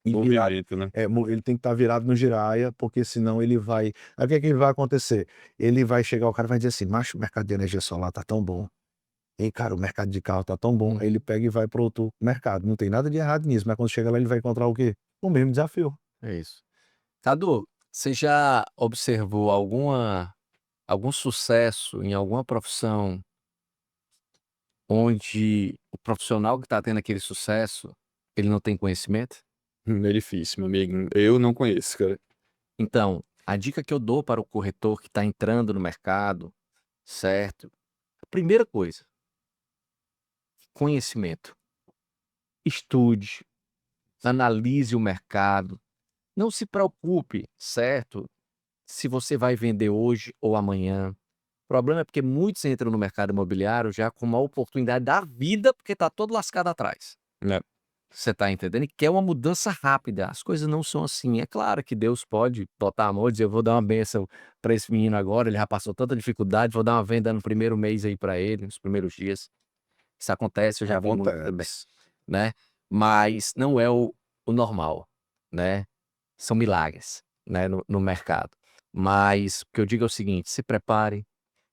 ir virado. Movimento, né? Ele tem que estar virado no giraia, porque senão ele vai. Aí o que é que vai acontecer? Ele vai chegar, o cara vai dizer assim, macho, o mercado de energia solar tá tão bom. Hein, cara, o mercado de carro tá tão bom. Aí ele pega e vai para outro mercado. Não tem nada de errado nisso, mas quando chega lá, ele vai encontrar o quê? O mesmo desafio. É isso. Cadu, você já observou algum sucesso em alguma profissão onde o profissional que está tendo aquele sucesso, ele não tem conhecimento? É difícil, meu amigo. Eu não conheço, cara. Então, a dica que eu dou para o corretor que está entrando no mercado, certo? A primeira coisa, conhecimento. Estude, analise o mercado. Não se preocupe, certo? Se você vai vender hoje ou amanhã. O problema é porque muitos entram no mercado imobiliário já com uma oportunidade da vida, porque está todo lascado atrás. Né? Você está entendendo? E quer uma mudança rápida. As coisas não são assim. É claro que Deus pode botar a mão e dizer, eu vou dar uma bênção para esse menino agora, ele já passou tanta dificuldade, vou dar uma venda no primeiro mês aí para ele, nos primeiros dias. Isso acontece, eu já vi muito também, Acontece. né? Mas não é o normal, né? São milagres, né, no mercado. Mas o que eu digo é o seguinte, se prepare,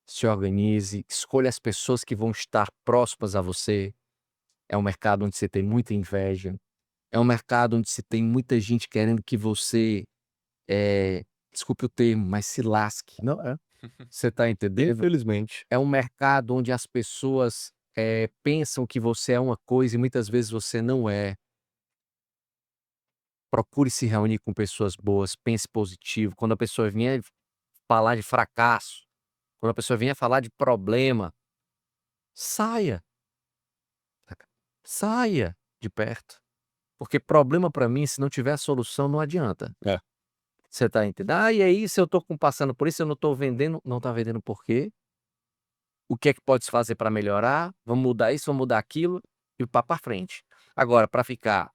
se organize, escolha as pessoas que vão estar próximas a você. É um mercado onde você tem muita inveja. É um mercado onde se tem muita gente querendo que você, desculpe o termo, mas se lasque. Não é. Você tá entendendo? Infelizmente. É um mercado onde as pessoas, pensam que você é uma coisa e muitas vezes você não é. Procure se reunir com pessoas boas, pense positivo. Quando a pessoa vier falar de fracasso, quando a pessoa vier falar de problema, saia. Saia de perto. Porque problema para mim, se não tiver solução, não adianta. É. Você tá entendendo? E aí, se eu tô passando por isso, eu não tô vendendo, não tá vendendo por quê? O que é que pode se fazer para melhorar? Vamos mudar isso, vamos mudar aquilo e pá para frente. Agora, para ficar,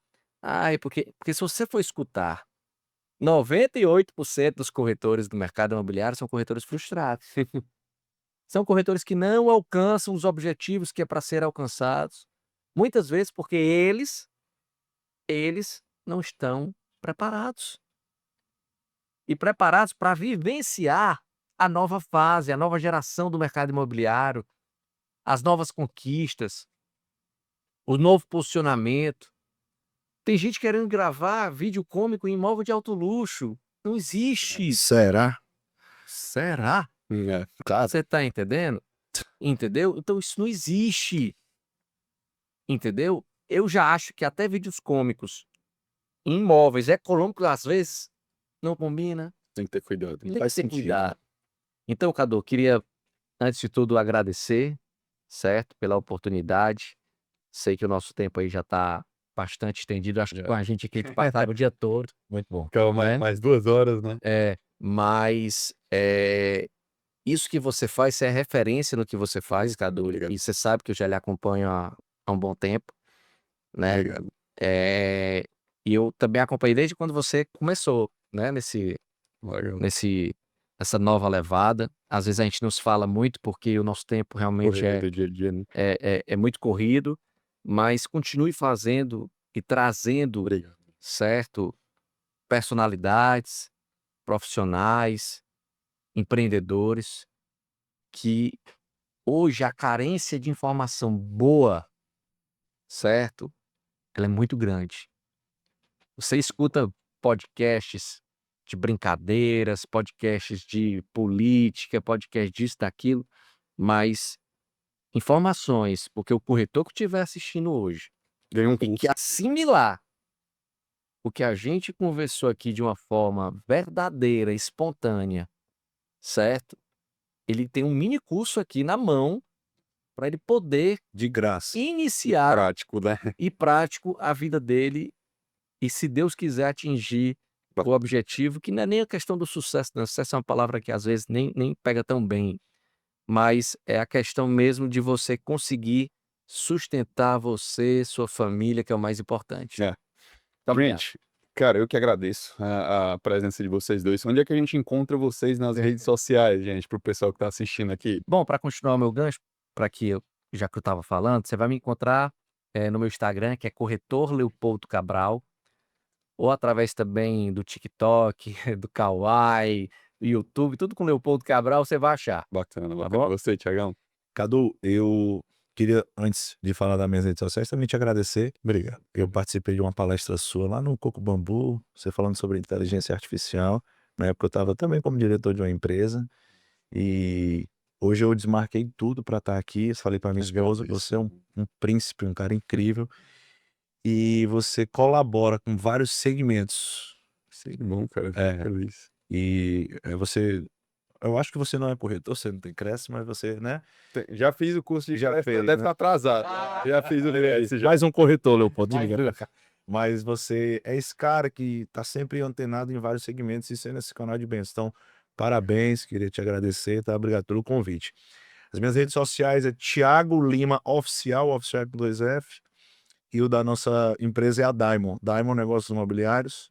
porque se você for escutar 98% dos corretores do mercado imobiliário são corretores frustrados. São corretores que não alcançam os objetivos que é para ser alcançados. Muitas vezes porque eles não estão preparados. E preparados para vivenciar a nova fase, a nova geração do mercado imobiliário, as novas conquistas, o novo posicionamento. Tem gente querendo gravar vídeo cômico em imóvel de alto luxo. Não existe isso. Será? Será? É. Cara, Você tá entendendo? Entendeu? Então isso não existe. Entendeu? Eu já acho que até vídeos cômicos em imóveis econômicos, às vezes, não combina. Tem que ter cuidado. Tem que faz ter sentido. cuidado. Então, Cadu, queria, antes de tudo, agradecer, certo? Pela oportunidade. Sei que o nosso tempo aí já está bastante estendido. Acho que Já. com a gente aqui a gente passava o dia todo. Muito bom. Calma, Né? mais 2 horas, né? Mas isso que você faz, você é referência no que você faz, Cadu. Obrigado. E você sabe que eu já lhe acompanho há um bom tempo, né? Obrigado. E eu também acompanhei desde quando você começou, né? Valeu. Nessa nova levada. Às vezes a gente não se fala muito porque o nosso tempo realmente Correria do dia a dia, né? é muito corrido, mas continue fazendo e trazendo Obrigado. certo? Personalidades, profissionais, empreendedores, que hoje a carência de informação boa, certo? Ela é muito grande. Você escuta podcasts de brincadeiras, podcasts de política, podcast disso, daquilo, mas informações, porque o corretor que estiver assistindo hoje Ganha um tem que curso. assimilar o que a gente conversou aqui de uma forma verdadeira, espontânea, certo? Ele tem um mini curso aqui na mão para ele poder De graça. iniciar Prático, né? e prático a vida dele e, se Deus quiser, atingir o objetivo, que não é nem a questão do sucesso, não. Sucesso é uma palavra que às vezes nem pega tão bem, mas é a questão mesmo de você conseguir sustentar você, sua família, que é o mais importante. É. Muito obrigado. Gente, cara, eu que agradeço a presença de vocês dois. Onde é que a gente encontra vocês nas redes sociais, gente, pro pessoal que tá assistindo aqui? Bom, para continuar o meu gancho, já que eu estava falando, você vai me encontrar no meu Instagram, que é Corretor Leopoldo Cabral, ou através também do TikTok, do Kawaii, do YouTube, tudo com Leopoldo Cabral você vai achar. Bacana, Tá bacana. bom? Você, Thiagão? Cadu, eu queria, antes de falar das minhas redes sociais, também te agradecer. Obrigado. Eu participei de uma palestra sua lá no Coco Bambu, você falando sobre inteligência artificial. Na época eu estava também como diretor de uma empresa. E hoje eu desmarquei tudo para estar aqui. Falei para minha Legal esposa, isso. você é um príncipe, um cara incrível. E você colabora com vários segmentos. Que bom, cara. Fico É, feliz. e você... Eu acho que você não é corretor, você não tem Cresce, mas você, né? Já fiz o curso de Já Cresce, fez, deve né? estar atrasado. Já fiz o Cresce, já. Mais um corretor, Leopoldo, liga. Mas você é esse cara que tá sempre antenado em vários segmentos e sendo esse canal de bênção. Então, parabéns, queria te agradecer, tá? Obrigado pelo convite. As minhas redes sociais é Thiago Lima Oficial, oficial com 2F. E o da nossa empresa é a Diamond Negócios Imobiliários.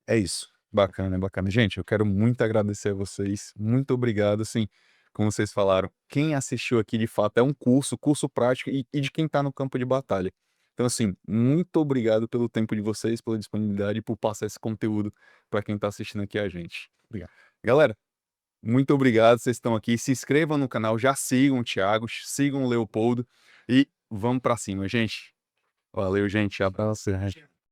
É isso. Bacana, bacana. Gente, eu quero muito agradecer a vocês. Muito obrigado, assim, como vocês falaram. Quem assistiu aqui, de fato, é um curso prático e de quem tá no campo de batalha. Então, assim, muito obrigado pelo tempo de vocês, pela disponibilidade e por passar esse conteúdo para quem tá assistindo aqui a gente. Obrigado. Galera, muito obrigado, vocês estão aqui. Se inscrevam no canal, já sigam o Thiago, sigam o Leopoldo e vamos para cima, gente. Valeu, gente. Abraço.